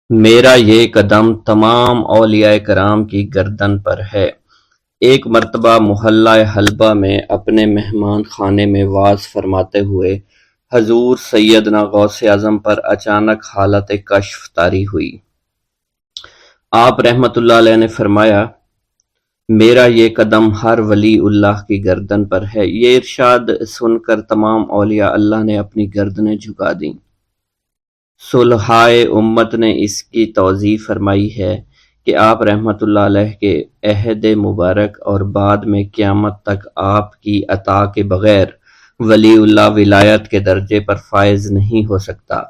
میرا یہ قدم تمام اولیاء کرام کی گردن پر ہے۔ ایک مرتبہ محلہ حلبہ میں اپنے مہمان خانے میں وعظ فرماتے ہوئے حضور سیدنا غوث اعظم پر اچانک حالت کشف طاری ہوئی۔ آپ رحمت اللہ علیہ نے فرمایا، میرا یہ قدم ہر ولی اللہ کی گردن پر ہے۔ یہ ارشاد سن کر تمام اولیاء اللہ نے اپنی گردنیں جھکا دیں۔ صلحائے امت نے اس کی توضیح فرمائی ہے کہ آپ رحمت اللہ علیہ کے عہد مبارک اور بعد میں قیامت تک آپ کی عطا کے بغیر ولی اللہ ولایت کے درجے پر فائز نہیں ہو سکتا۔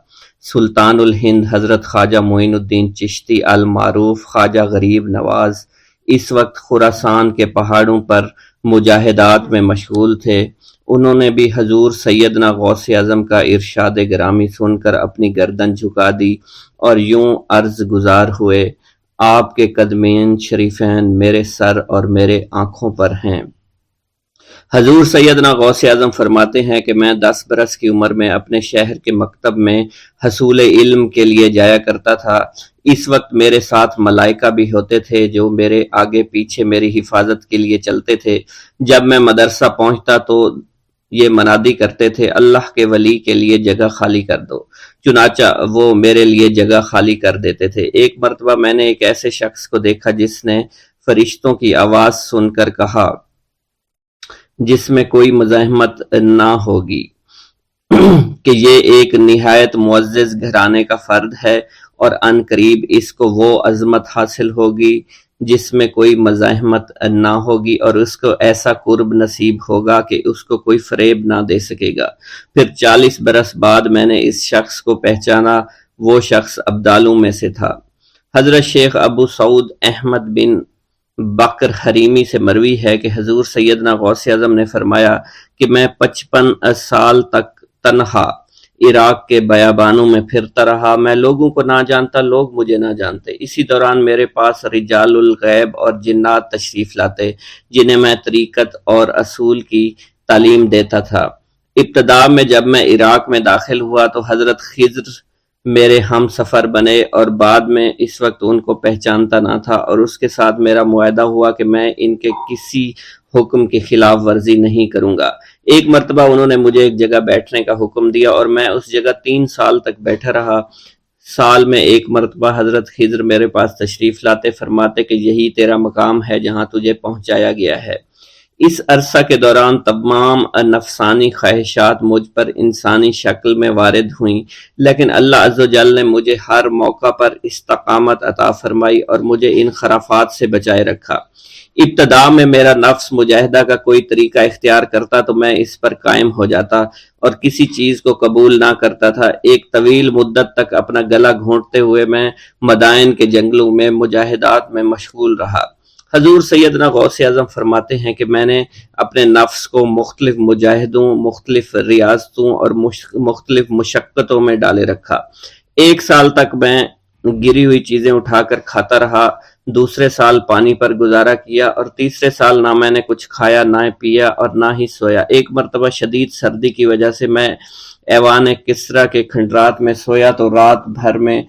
سلطان الہند حضرت خواجہ معین الدین چشتی المعروف خواجہ غریب نواز اس وقت خراسان کے پہاڑوں پر مجاہدات میں مشغول تھے۔ انہوں نے بھی حضور سیدنا غوث اعظم کا ارشاد گرامی سن کر اپنی گردن جھکا دی اور یوں عرض گزار ہوئے، آپ کے قدمین شریفین میرے سر اور میرے آنکھوں پر ہیں۔ حضور سیدنا غوث اعظم فرماتے ہیں کہ میں 10 برس کی عمر میں اپنے شہر کے مکتب میں حصول علم کے لیے جایا کرتا تھا۔ اس وقت میرے ساتھ ملائکہ بھی ہوتے تھے جو میرے آگے پیچھے میری حفاظت کے لیے چلتے تھے۔ جب میں مدرسہ پہنچتا تو یہ منادی کرتے تھے، اللہ کے ولی کے لیے جگہ خالی کر دو۔ چنانچہ وہ میرے لیے جگہ خالی کر دیتے تھے۔ ایک مرتبہ میں نے ایک ایسے شخص کو دیکھا جس نے فرشتوں کی آواز سن کر کہا، جس میں کوئی مزاحمت نہ ہوگی، کہ یہ ایک نہایت معزز گھرانے کا فرد ہے اور عن قریب اس کو وہ عظمت حاصل ہوگی جس میں کوئی مزاحمت نہ ہوگی، اور اس کو ایسا قرب نصیب ہوگا کہ اس کو کوئی فریب نہ دے سکے گا۔ پھر 40 برس بعد میں نے اس شخص کو پہچانا۔ وہ شخص ابدالوں میں سے تھا۔ حضرت شیخ ابو سعود احمد بن بکر حریمی سے مروی ہے کہ حضور سیدنا غوث اعظم نے فرمایا کہ میں 55 سال تک تنہا عراق کے بیابانوں میں پھرتا رہا۔ میں لوگوں کو نہ جانتا، لوگ مجھے نہ جانتے۔ اسی دوران میرے پاس رجال الغیب اور جنات تشریف لاتے جنہیں میں طریقت اور اصول کی تعلیم دیتا تھا۔ ابتدا میں جب میں عراق میں داخل ہوا تو حضرت خضر میرے ہم سفر بنے، اور بعد میں اس وقت ان کو پہچانتا نہ تھا، اور اس کے ساتھ میرا معاہدہ ہوا کہ میں ان کے کسی حکم کی خلاف ورزی نہیں کروں گا۔ ایک مرتبہ انہوں نے مجھے ایک جگہ بیٹھنے کا حکم دیا اور میں اس جگہ 3 سال تک بیٹھا رہا۔ سال میں ایک مرتبہ حضرت خضر میرے پاس تشریف لاتے، فرماتے کہ یہی تیرا مقام ہے جہاں تجھے پہنچایا گیا ہے۔ اس عرصہ کے دوران تمام نفسانی خواہشات مجھ پر انسانی شکل میں وارد ہوئیں، لیکن اللہ عز و جل نے مجھے ہر موقع پر استقامت عطا فرمائی اور مجھے ان خرافات سے بچائے رکھا۔ ابتدا میں میرا نفس مجاہدہ کا کوئی طریقہ اختیار کرتا تو میں اس پر قائم ہو جاتا اور کسی چیز کو قبول نہ کرتا تھا۔ ایک طویل مدت تک اپنا گلا گھونٹتے ہوئے میں مدائن کے جنگلوں میں مجاہدات میں مشغول رہا۔ حضور سیدنا غوث اعظم فرماتے ہیں کہ میں نے اپنے نفس کو مختلف مجاہدوں، مختلف ریاضتوں اور مختلف مشقتوں میں ڈالے رکھا۔ 1 سال تک میں گری ہوئی چیزیں اٹھا کر کھاتا رہا، دوسرے سال پانی پر گزارا کیا، اور تیسرے سال نہ میں نے کچھ کھایا، نہ پیا اور نہ ہی سویا۔ ایک مرتبہ شدید سردی کی وجہ سے میں ایوان کسریٰ کے کھنڈرات میں سویا تو رات بھر میں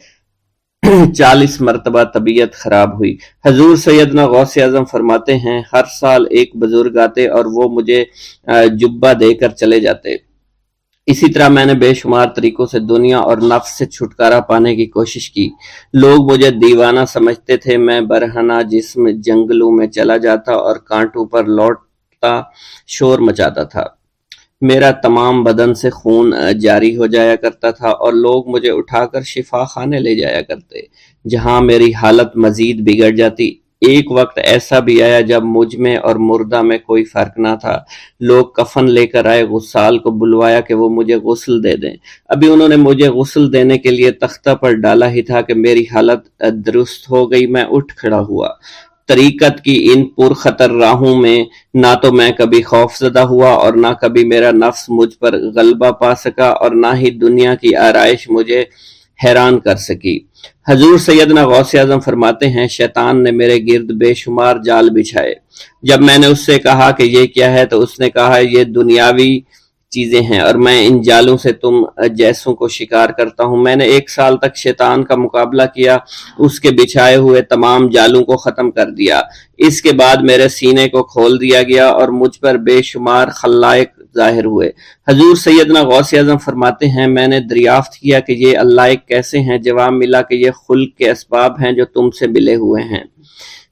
40 مرتبہ طبیعت خراب ہوئی۔ حضور سیدنا غوث اعظم فرماتے ہیں، ہر سال ایک بزرگ آتے اور وہ مجھے جبہ دے کر چلے جاتے۔ اسی طرح میں نے بے شمار طریقوں سے دنیا اور نفس سے چھٹکارا پانے کی کوشش کی۔ لوگ مجھے دیوانہ سمجھتے تھے۔ میں برہنہ جسم جنگلوں میں چلا جاتا اور کانٹوں پر لوٹتا شور مچاتا تھا۔ میرا تمام بدن سے خون جاری ہو جایا کرتا تھا اور لوگ مجھے اٹھا کر شفا خانے لے جایا کرتے، جہاں میری حالت مزید بگڑ جاتی۔ ایک وقت ایسا بھی آیا جب مجھ میں اور مردہ میں کوئی فرق نہ تھا۔ لوگ کفن لے کر آئے، غسال کو بلوایا کہ وہ مجھے غسل دے دیں۔ ابھی انہوں نے مجھے غسل دینے کے لیے تختہ پر ڈالا ہی تھا کہ میری حالت درست ہو گئی۔ میں اٹھ کھڑا ہوا۔ طریقت کی ان پرخطر راہوں میں نہ تو میں کبھی خوف زدہ ہوا اور نہ کبھی میرا نفس مجھ پر غلبہ پا سکا، اور نہ ہی دنیا کی آرائش مجھے حیران کر سکی۔ حضور سیدنا غوث اعظم فرماتے ہیں، شیطان نے میرے گرد بے شمار جال بچھائے۔ جب میں نے اس سے کہا کہ یہ کیا ہے تو اس نے کہا، یہ دنیاوی چیزیں ہیں اور میں ان جالوں سے تم جیسوں کو شکار کرتا ہوں۔ میں نے 1 سال تک شیطان کا مقابلہ کیا، اس کے بچھائے ہوئے تمام جالوں کو ختم کر دیا۔ اس کے بعد میرے سینے کو کھول دیا گیا اور مجھ پر بے شمار خلائق ظاہر ہوئے۔ حضور سیدنا غوث اعظم فرماتے ہیں میں نے دریافت کیا کہ یہ اللہ کیسے ہیں؟ جواب ملا کہ یہ خلق کے اسباب ہیں جو تم سے ملے ہوئے ہیں۔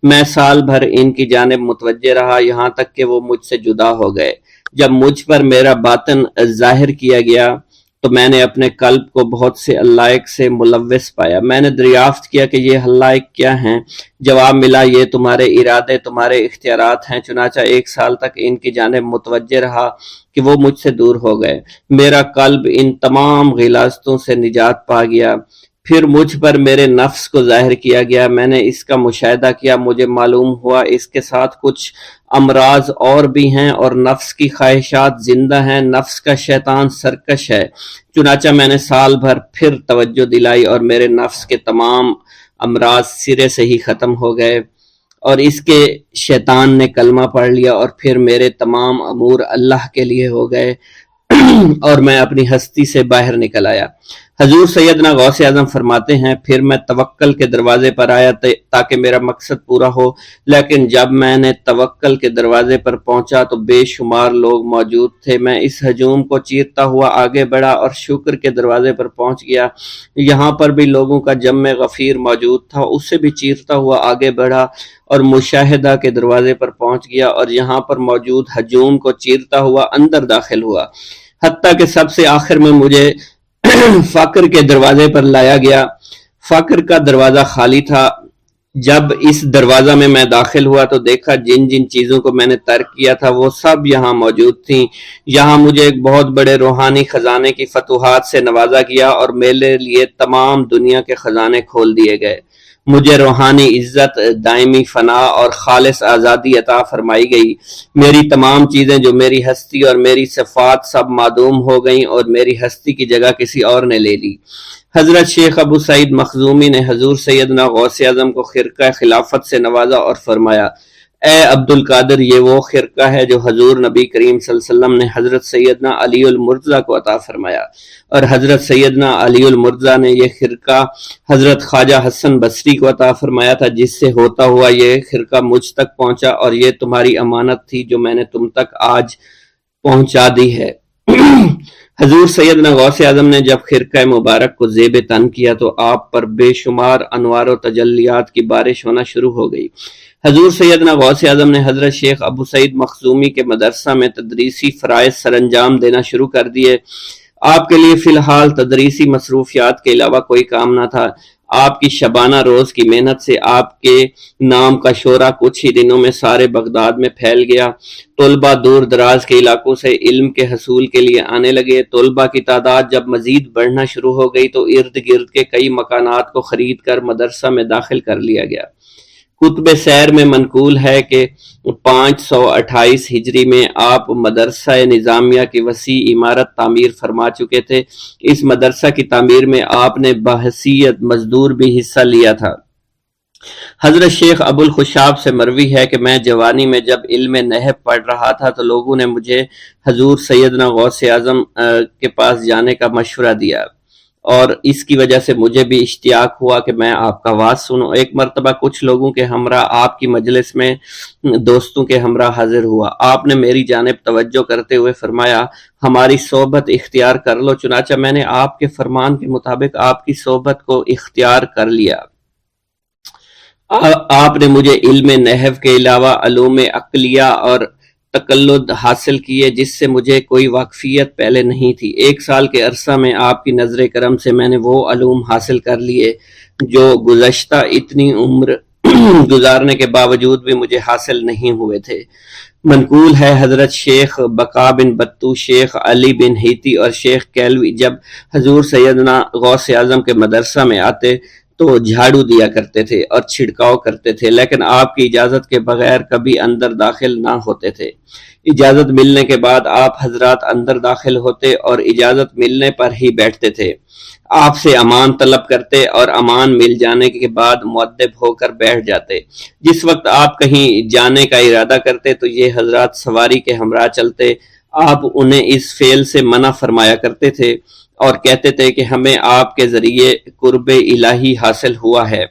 میں سال بھر ان کی جانب متوجہ رہا یہاں تک کہ وہ مجھ سے جدا ہو گئے۔ جب مجھ پر میرا باطن ظاہر کیا گیا تو میں نے اپنے قلب کو بہت سے علائق سے ملوث پایا۔ میں نے دریافت کیا کہ یہ علائق کیا ہیں؟ جواب ملا یہ تمہارے ارادے، تمہارے اختیارات ہیں۔ چنانچہ 1 سال تک ان کی جانب متوجہ رہا کہ وہ مجھ سے دور ہو گئے۔ میرا قلب ان تمام غلاظتوں سے نجات پا گیا۔ پھر مجھ پر میرے نفس کو ظاہر کیا گیا، میں نے اس کا مشاہدہ کیا، مجھے معلوم ہوا اس کے ساتھ کچھ امراض اور بھی ہیں اور نفس کی خواہشات زندہ ہیں، نفس کا شیطان سرکش ہے۔ چنانچہ میں نے سال بھر پھر توجہ دلائی اور میرے نفس کے تمام امراض سرے سے ہی ختم ہو گئے اور اس کے شیطان نے کلمہ پڑھ لیا اور پھر میرے تمام امور اللہ کے لیے ہو گئے اور میں اپنی ہستی سے باہر نکل آیا۔ حضور سیدنا غوث اعظم فرماتے ہیں پھر میں توکل کے دروازے پر آیا تاکہ میرا مقصد پورا ہو، لیکن جب میں نے توکل کے دروازے پر پہنچا تو بے شمار لوگ موجود تھے۔ میں اس ہجوم کو چیرتا ہوا آگے بڑھا اور شکر کے دروازے پر پہنچ گیا، یہاں پر بھی لوگوں کا جمع غفیر موجود تھا، اس سے بھی چیرتا ہوا آگے بڑھا اور مشاہدہ کے دروازے پر پہنچ گیا اور یہاں پر موجود ہجوم کو چیرتا ہوا اندر داخل ہوا، حتیٰ کہ سب سے آخر میں مجھے فقر کے دروازے پر لایا گیا۔ فقر کا دروازہ خالی تھا۔ جب اس دروازہ میں داخل ہوا تو دیکھا جن جن چیزوں کو میں نے ترک کیا تھا وہ سب یہاں موجود تھیں۔ یہاں مجھے ایک بہت بڑے روحانی خزانے کی فتوحات سے نوازا گیا اور میرے لیے تمام دنیا کے خزانے کھول دیے گئے۔ مجھے روحانی عزت، دائمی فنا اور خالص آزادی عطا فرمائی گئی۔ میری تمام چیزیں جو میری ہستی اور میری صفات سب معدوم ہو گئیں اور میری ہستی کی جگہ کسی اور نے لے لی۔ حضرت شیخ ابو سعید مخزومی نے حضور سیدنا غوث اعظم کو خرقہ خلافت سے نوازا اور فرمایا اے عبد القادر، یہ وہ خرقہ ہے جو حضور نبی کریم صلی اللہ علیہ وسلم نے حضرت سیدنا علی المرتضیٰ کو عطا فرمایا، اور حضرت سیدنا علی المرتضیٰ نے یہ خرقہ حضرت خواجہ حسن بصری کو عطا فرمایا تھا، جس سے ہوتا ہوا یہ خرقہ مجھ تک پہنچا، اور یہ تمہاری امانت تھی جو میں نے تم تک آج پہنچا دی ہے۔ حضور سیدنا غوث اعظم نے جب خرقہ مبارک کو زیب تن کیا تو آپ پر بے شمار انوار و تجلیات کی بارش ہونا شروع ہو گئی۔ حضور سیدنا غوث اعظم نے حضرت شیخ ابو سعید مخزومی کے مدرسہ میں تدریسی فرائض سر انجام دینا شروع کر دیے۔ آپ کے لیے فی الحال تدریسی مصروفیات کے علاوہ کوئی کام نہ تھا۔ آپ کی شبانہ روز کی محنت سے آپ کے نام کا شعرہ کچھ ہی دنوں میں سارے بغداد میں پھیل گیا۔ طلبہ دور دراز کے علاقوں سے علم کے حصول کے لیے آنے لگے۔ طلبہ کی تعداد جب مزید بڑھنا شروع ہو گئی تو ارد گرد کے کئی مکانات کو خرید کر مدرسہ میں داخل کر لیا گیا۔ کتب سیر میں منقول ہے کہ 528 ہجری میں آپ مدرسہ نظامیہ کی وسیع عمارت تعمیر فرما چکے تھے۔ اس مدرسہ کی تعمیر میں آپ نے بحیثیت مزدور بھی حصہ لیا تھا۔ حضرت شیخ ابو الخشاب سے مروی ہے کہ میں جوانی میں جب علم نحو پڑھ رہا تھا تو لوگوں نے مجھے حضور سیدنا غوث اعظم کے پاس جانے کا مشورہ دیا، اور اس کی وجہ سے مجھے بھی اشتیاق ہوا کہ میں آپ کا واز سنوں۔ ایک مرتبہ کچھ لوگوں کے ہمراہ آپ کی مجلس میں دوستوں کے ہمراہ حاضر ہوا۔ آپ نے میری جانب توجہ کرتے ہوئے فرمایا ہماری صحبت اختیار کر لو۔ چنانچہ میں نے آپ کے فرمان کے مطابق آپ کی صحبت کو اختیار کر لیا۔ آپ نے مجھے علم نحو کے علاوہ علوم عقلیہ اور تقلد حاصل کیے جس سے مجھے کوئی واقفیت پہلے نہیں تھی۔ 1 سال کے عرصہ میں آپ کی نظر کرم سے میں نے وہ علوم حاصل کر لیے جو گزشتہ اتنی عمر گزارنے کے باوجود بھی مجھے حاصل نہیں ہوئے تھے۔ منقول ہے حضرت شیخ بقا بن بطو، شیخ علی بن ہیتی اور شیخ کیلوی جب حضور سیدنا غوث اعظم کے مدرسہ میں آتے تو جھاڑو دیا کرتے تھے اور چھڑکاؤ کرتے تھے، لیکن آپ کی اجازت کے بغیر کبھی اندر داخل نہ ہوتے تھے۔ اجازت ملنے کے بعد آپ حضرات اندر داخل ہوتے اور اجازت ملنے پر ہی بیٹھتے تھے۔ آپ سے امان طلب کرتے اور امان مل جانے کے بعد مؤدب ہو کر بیٹھ جاتے۔ جس وقت آپ کہیں جانے کا ارادہ کرتے تو یہ حضرات سواری کے ہمراہ چلتے۔ آپ انہیں اس فعل سے منع فرمایا کرتے تھے اور کہتے تھے کہ ہمیں آپ کے ذریعے قرب الہی حاصل ہوا ہے۔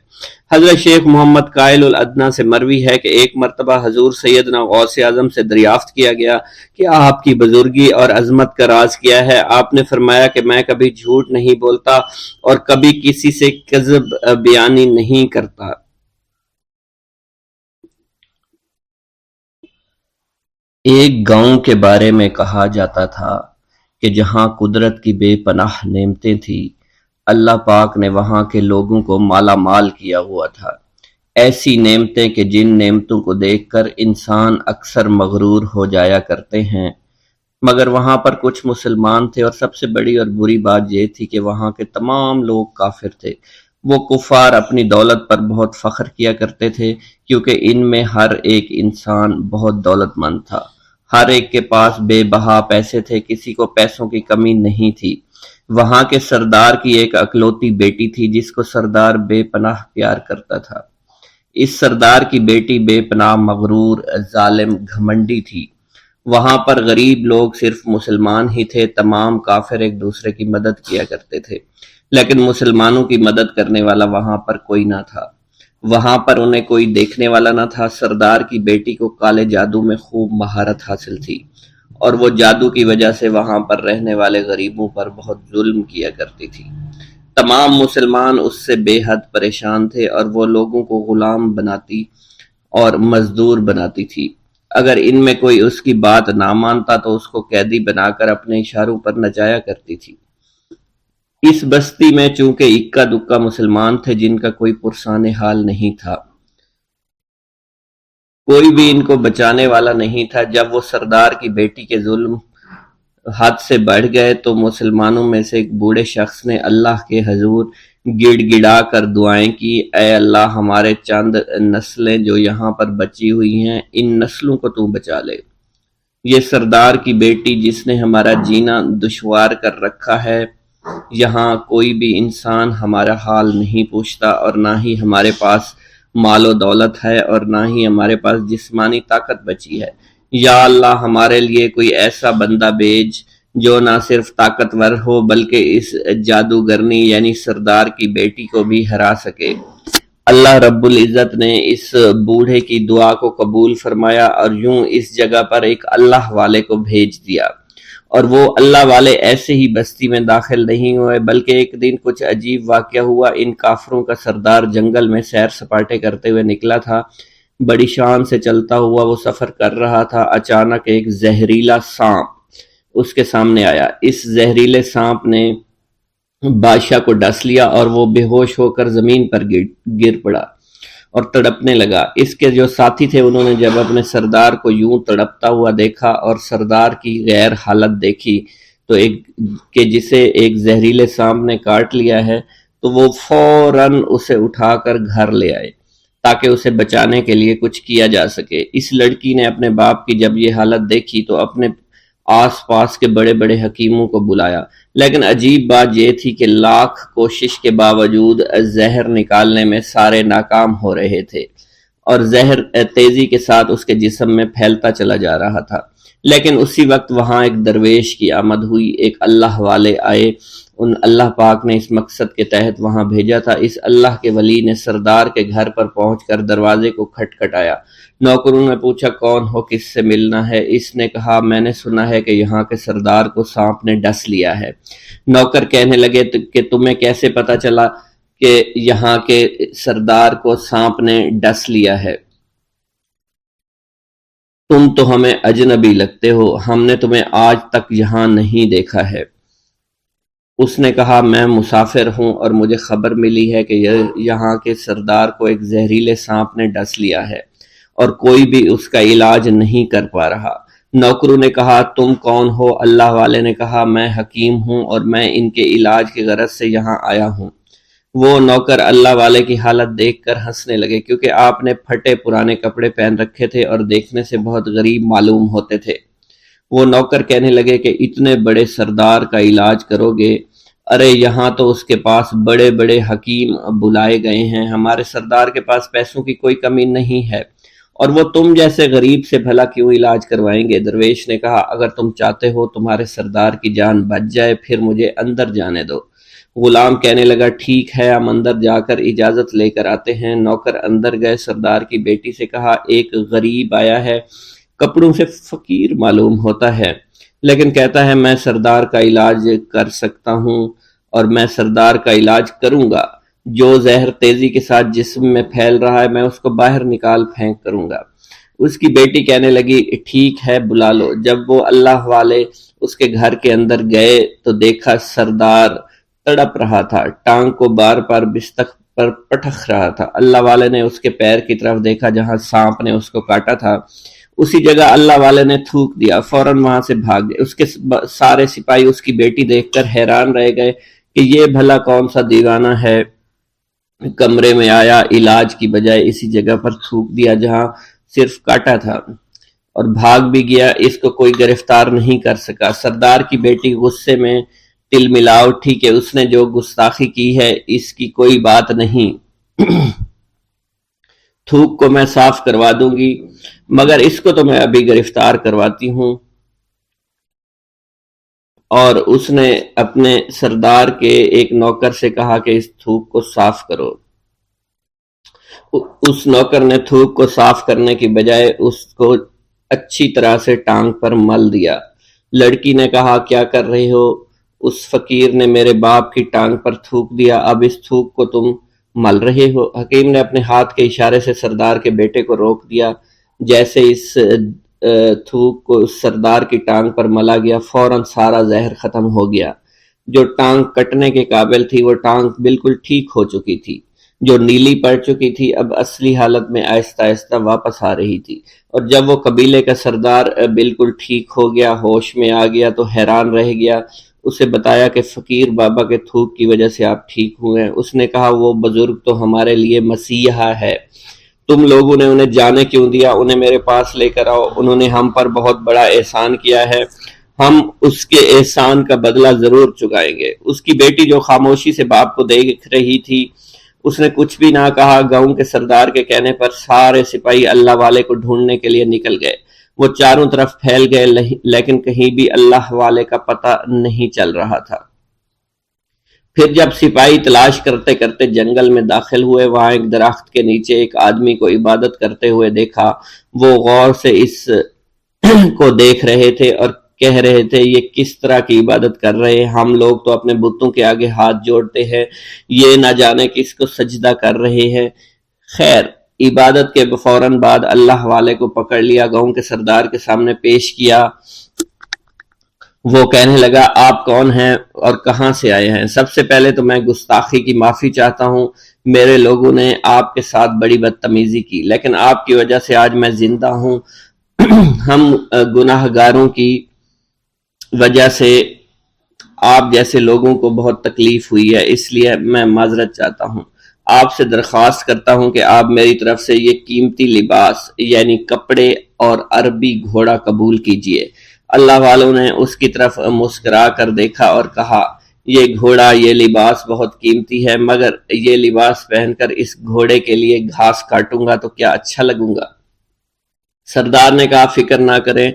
حضرت شیخ محمد قائل الادنیٰ سے مروی ہے کہ ایک مرتبہ حضور سیدنا غوث اعظم سے دریافت کیا گیا کہ آپ کی بزرگی اور عظمت کا راز کیا ہے؟ آپ نے فرمایا کہ میں کبھی جھوٹ نہیں بولتا اور کبھی کسی سے کذب بیانی نہیں کرتا۔ ایک گاؤں کے بارے میں کہا جاتا تھا کہ جہاں قدرت کی بے پناہ نعمتیں تھیں، اللہ پاک نے وہاں کے لوگوں کو مالا مال کیا ہوا تھا۔ ایسی نعمتیں کہ جن نعمتوں کو دیکھ کر انسان اکثر مغرور ہو جایا کرتے ہیں، مگر وہاں پر کچھ مسلمان تھے، اور سب سے بڑی اور بری بات یہ تھی کہ وہاں کے تمام لوگ کافر تھے۔ وہ کفار اپنی دولت پر بہت فخر کیا کرتے تھے، کیونکہ ان میں ہر ایک انسان بہت دولت مند تھا، ہر ایک کے پاس بے بہا پیسے تھے، کسی کو پیسوں کی کمی نہیں تھی۔ وہاں کے سردار کی ایک اکلوتی بیٹی تھی جس کو سردار بے پناہ پیار کرتا تھا۔ اس سردار کی بیٹی بے پناہ مغرور، ظالم، گھمنڈی تھی۔ وہاں پر غریب لوگ صرف مسلمان ہی تھے، تمام کافر ایک دوسرے کی مدد کیا کرتے تھے، لیکن مسلمانوں کی مدد کرنے والا وہاں پر کوئی نہ تھا۔ وہاں پر انہیں کوئی دیکھنے والا نہ تھا۔ سردار کی بیٹی کو کالے جادو میں خوب مہارت حاصل تھی، اور وہ جادو کی وجہ سے وہاں پر رہنے والے غریبوں پر بہت ظلم کیا کرتی تھی۔ تمام مسلمان اس سے بے حد پریشان تھے، اور وہ لوگوں کو غلام بناتی اور مزدور بناتی تھی۔ اگر ان میں کوئی اس کی بات نہ مانتا تو اس کو قیدی بنا کر اپنے اشاروں پر نچایا کرتی تھی۔ اس بستی میں چونکہ اکا دکا مسلمان تھے جن کا کوئی پرسان حال نہیں تھا، کوئی بھی ان کو بچانے والا نہیں تھا۔ جب وہ سردار کی بیٹی کے ظلم حد سے بڑھ گئے تو مسلمانوں میں سے ایک بوڑھے شخص نے اللہ کے حضور گڑ گڑا کر دعائیں کی، اے اللہ، ہمارے چند نسلیں جو یہاں پر بچی ہوئی ہیں، ان نسلوں کو تو بچا لے۔ یہ سردار کی بیٹی جس نے ہمارا جینا دشوار کر رکھا ہے، یہاں کوئی بھی انسان ہمارا حال نہیں پوچھتا، اور نہ ہی ہمارے پاس مال و دولت ہے، اور نہ ہی ہمارے پاس جسمانی طاقت بچی ہے۔ یا اللہ، ہمارے لیے کوئی ایسا بندہ بھیج جو نہ صرف طاقتور ہو بلکہ اس جادوگرنی یعنی سردار کی بیٹی کو بھی ہرا سکے۔ اللہ رب العزت نے اس بوڑھے کی دعا کو قبول فرمایا، اور یوں اس جگہ پر ایک اللہ والے کو بھیج دیا، اور وہ اللہ والے ایسے ہی بستی میں داخل نہیں ہوئے، بلکہ ایک دن کچھ عجیب واقعہ ہوا۔ ان کافروں کا سردار جنگل میں سیر سپاٹے کرتے ہوئے نکلا تھا، بڑی شان سے چلتا ہوا وہ سفر کر رہا تھا۔ اچانک ایک زہریلا سانپ اس کے سامنے آیا۔ اس زہریلے سانپ نے بادشاہ کو ڈس لیا، اور وہ بے ہوش ہو کر زمین پر گر پڑا اور تڑپنے لگا۔ اس کے جو ساتھی تھے انہوں نے جب اپنے سردار کو یوں تڑپتا ہوا دیکھا اور سردار کی غیر حالت دیکھی تو کہ جسے ایک زہریلے سانپ نے کاٹ لیا ہے، تو وہ فوراً اسے اٹھا کر گھر لے آئے تاکہ اسے بچانے کے لیے کچھ کیا جا سکے۔ اس لڑکی نے اپنے باپ کی جب یہ حالت دیکھی تو اپنے آس پاس کے بڑے بڑے حکیموں کو بلایا، لیکن عجیب بات یہ تھی کہ لاکھ کوشش کے باوجود زہر نکالنے میں سارے ناکام ہو رہے تھے، اور زہر تیزی کے ساتھ اس کے جسم میں پھیلتا چلا جا رہا تھا۔ لیکن اسی وقت وہاں ایک درویش کی آمد ہوئی، ایک اللہ والے آئے، ان اللہ پاک نے اس مقصد کے تحت وہاں بھیجا تھا۔ اس اللہ کے ولی نے سردار کے گھر پر پہنچ کر دروازے کو کھٹکھٹایا۔ نوکروں نے پوچھا کون ہو، کس سے ملنا ہے؟ اس نے کہا میں نے سنا ہے کہ یہاں کے سردار کو سانپ نے ڈس لیا ہے۔ نوکر کہنے لگے کہ تمہیں کیسے پتا چلا کہ یہاں کے سردار کو سانپ نے ڈس لیا ہے؟ تم تو ہمیں اجنبی لگتے ہو، ہم نے تمہیں آج تک یہاں نہیں دیکھا ہے۔ اس نے کہا میں مسافر ہوں اور مجھے خبر ملی ہے کہ یہاں کے سردار کو ایک زہریلے سانپ نے ڈس لیا ہے اور کوئی بھی اس کا علاج نہیں کر پا رہا۔ نوکروں نے کہا تم کون ہو؟ اللہ والے نے کہا میں حکیم ہوں اور میں ان کے علاج کی غرض سے یہاں آیا ہوں۔ وہ نوکر اللہ والے کی حالت دیکھ کر ہنسنے لگے، کیونکہ آپ نے پھٹے پرانے کپڑے پہن رکھے تھے اور دیکھنے سے بہت غریب معلوم ہوتے تھے۔ وہ نوکر کہنے لگے کہ اتنے بڑے سردار کا علاج کرو گے؟ ارے یہاں تو اس کے پاس بڑے بڑے حکیم بلائے گئے ہیں، ہمارے سردار کے پاس پیسوں کی کوئی کمی نہیں ہے، اور وہ تم جیسے غریب سے بھلا کیوں علاج کروائیں گے؟ درویش نے کہا اگر تم چاہتے ہو تمہارے سردار کی جان بچ جائے پھر مجھے اندر جانے دو۔ غلام کہنے لگا ٹھیک ہے ہم اندر جا کر اجازت لے کر آتے ہیں۔ نوکر اندر گئے، سردار کی بیٹی سے کہا ایک غریب آیا ہے، کپڑوں سے فقیر معلوم ہوتا ہے لیکن کہتا ہے میں سردار کا علاج کر سکتا ہوں اور میں سردار کا علاج کروں گا۔ جو زہر تیزی کے ساتھ جسم میں پھیل رہا ہے میں اس کو باہر نکال پھینک کروں گا۔ اس کی بیٹی کہنے لگی ٹھیک ہے بلا لو۔ جب وہ اللہ والے اس کے گھر کے اندر گئے تو دیکھا سردار تڑپ رہا تھا، ٹانگ کو بار بار بستر پر پٹخ رہا تھا۔ اللہ والے نے اس کے پیر کی طرف دیکھا جہاں سانپ نے اس کو کاٹا تھا، اسی جگہ اللہ والے نے تھوک دیا، فوراً وہاں سے بھاگ گئے۔ اس کے سارے سپاہی اس کی بیٹی دیکھ کر حیران رہ گئے کہ یہ بھلا کون سا دیوانہ ہے، کمرے میں آیا، علاج کی بجائے اسی جگہ پر تھوک دیا جہاں صرف کاٹا تھا اور بھاگ بھی گیا، اس کو کوئی گرفتار نہیں کر سکا۔ سردار کی بیٹی غصے میں تل ملا اٹھی کہ اس نے جو گستاخی کی ہے اس کی کوئی بات نہیں، تھوک کو میں صاف کروا دوں گی مگر اس کو تو میں ابھی گرفتار کرواتی ہوں۔ اور اس نے اپنے سردار کے ایک نوکر سے کہا کہ اس تھوک کو صاف کرو۔ اس نوکر نے تھوک کو صاف کرنے کی بجائے اس کو اچھی طرح سے ٹانگ پر مل دیا۔ لڑکی نے کہا کیا کر رہی ہو؟ اس فقیر نے میرے باپ کی ٹانگ پر تھوک دیا، اب اس تھوک کو تم مل رہے ہو۔ حکیم نے اپنے ہاتھ کے اشارے سے سردار کے بیٹے کو روک دیا۔ جیسے اس تھوک کو سردار کی ٹانگ پر ملا گیا فوراً سارا زہر ختم ہو گیا۔ جو ٹانگ کٹنے کے قابل تھی وہ ٹانگ بالکل ٹھیک ہو چکی تھی، جو نیلی پڑ چکی تھی اب اصلی حالت میں آہستہ آہستہ واپس آ رہی تھی۔ اور جب وہ قبیلے کا سردار بالکل ٹھیک ہو گیا، ہوش میں آ گیا تو حیران رہ گیا۔ اسے بتایا کہ فقیر بابا کے تھوک کی وجہ سے آپ ٹھیک ہوئے ہیں۔ اس نے کہا وہ بزرگ تو ہمارے لیے مسیحا ہے، تم لوگوں نے انہیں جانے کیوں دیا؟ انہیں میرے پاس لے کر آؤ، انہوں نے ہم پر بہت بڑا احسان کیا ہے، ہم اس کے احسان کا بدلہ ضرور چکائیں گے۔ اس کی بیٹی جو خاموشی سے باپ کو دیکھ رہی تھی اس نے کچھ بھی نہ کہا۔ گاؤں کے سردار کے کہنے پر سارے سپاہی اللہ والے کو ڈھونڈنے کے لیے نکل گئے۔ وہ چاروں طرف پھیل گئے لیکن کہیں بھی اللہ والے کا پتہ نہیں چل رہا تھا۔ پھر جب سپاہی تلاش کرتے کرتے جنگل میں داخل ہوئے، وہاں ایک درخت کے نیچے ایک آدمی کو عبادت کرتے ہوئے دیکھا۔ وہ غور سے اس کو دیکھ رہے تھے اور کہہ رہے تھے یہ کس طرح کی عبادت کر رہے ہیں؟ ہم لوگ تو اپنے بتوں کے آگے ہاتھ جوڑتے ہیں، یہ نہ جانے کس کو سجدہ کر رہے ہیں۔ خیر، عبادت کے فوراً بعد اللہ والے کو پکڑ لیا، گاؤں کے سردار کے سامنے پیش کیا۔ وہ کہنے لگا آپ کون ہیں اور کہاں سے آئے ہیں؟ سب سے پہلے تو میں گستاخی کی معافی چاہتا ہوں، میرے لوگوں نے آپ کے ساتھ بڑی بدتمیزی کی لیکن آپ کی وجہ سے آج میں زندہ ہوں۔ ہم گناہ گاروں کی وجہ سے آپ جیسے لوگوں کو بہت تکلیف ہوئی ہے، اس لیے میں معذرت چاہتا ہوں۔ آپ سے درخواست کرتا ہوں کہ آپ میری طرف سے یہ قیمتی لباس یعنی کپڑے اور عربی گھوڑا قبول کیجئے۔ اللہ والوں نے اس کی طرف مسکرا کر دیکھا اور کہا یہ گھوڑا، یہ لباس بہت قیمتی ہے مگر یہ لباس پہن کر اس گھوڑے کے لیے گھاس کاٹوں گا تو کیا اچھا لگوں گا؟ سردار نے کہا فکر نہ کریں،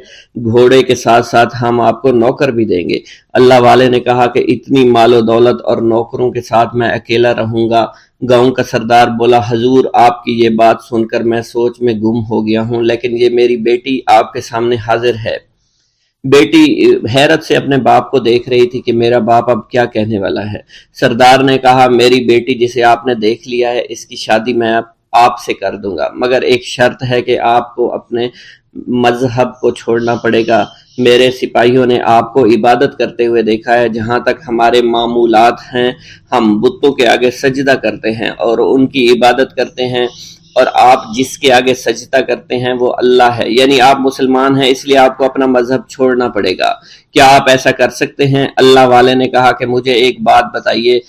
گھوڑے کے ساتھ ساتھ ہم آپ کو نوکر بھی دیں گے۔ اللہ والے نے کہا کہ اتنی مال و دولت اور نوکروں کے ساتھ میں اکیلا رہوں گا؟ گاؤں کا سردار بولا حضور آپ کی یہ بات سن کر میں سوچ میں گم ہو گیا ہوں، لیکن یہ میری بیٹی آپ کے سامنے حاضر ہے۔ بیٹی حیرت سے اپنے باپ کو دیکھ رہی تھی کہ میرا باپ اب کیا کہنے والا ہے۔ سردار نے کہا میری بیٹی جسے آپ نے دیکھ لیا ہے اس کی شادی میں آپ سے کر دوں گا مگر ایک شرط ہے کہ آپ کو اپنے مذہب کو چھوڑنا پڑے گا۔ میرے سپاہیوں نے آپ کو عبادت کرتے ہوئے دیکھا ہے، جہاں تک ہمارے معمولات ہیں ہم بتوں کے آگے سجدہ کرتے ہیں اور ان کی عبادت کرتے ہیں، اور آپ جس کے آگے سجدہ کرتے ہیں وہ اللہ ہے، یعنی آپ مسلمان ہیں، اس لیے آپ کو اپنا مذہب چھوڑنا پڑے گا۔ کیا آپ ایسا کر سکتے ہیں؟ اللہ والے نے کہا کہ مجھے ایک بات بتائیے،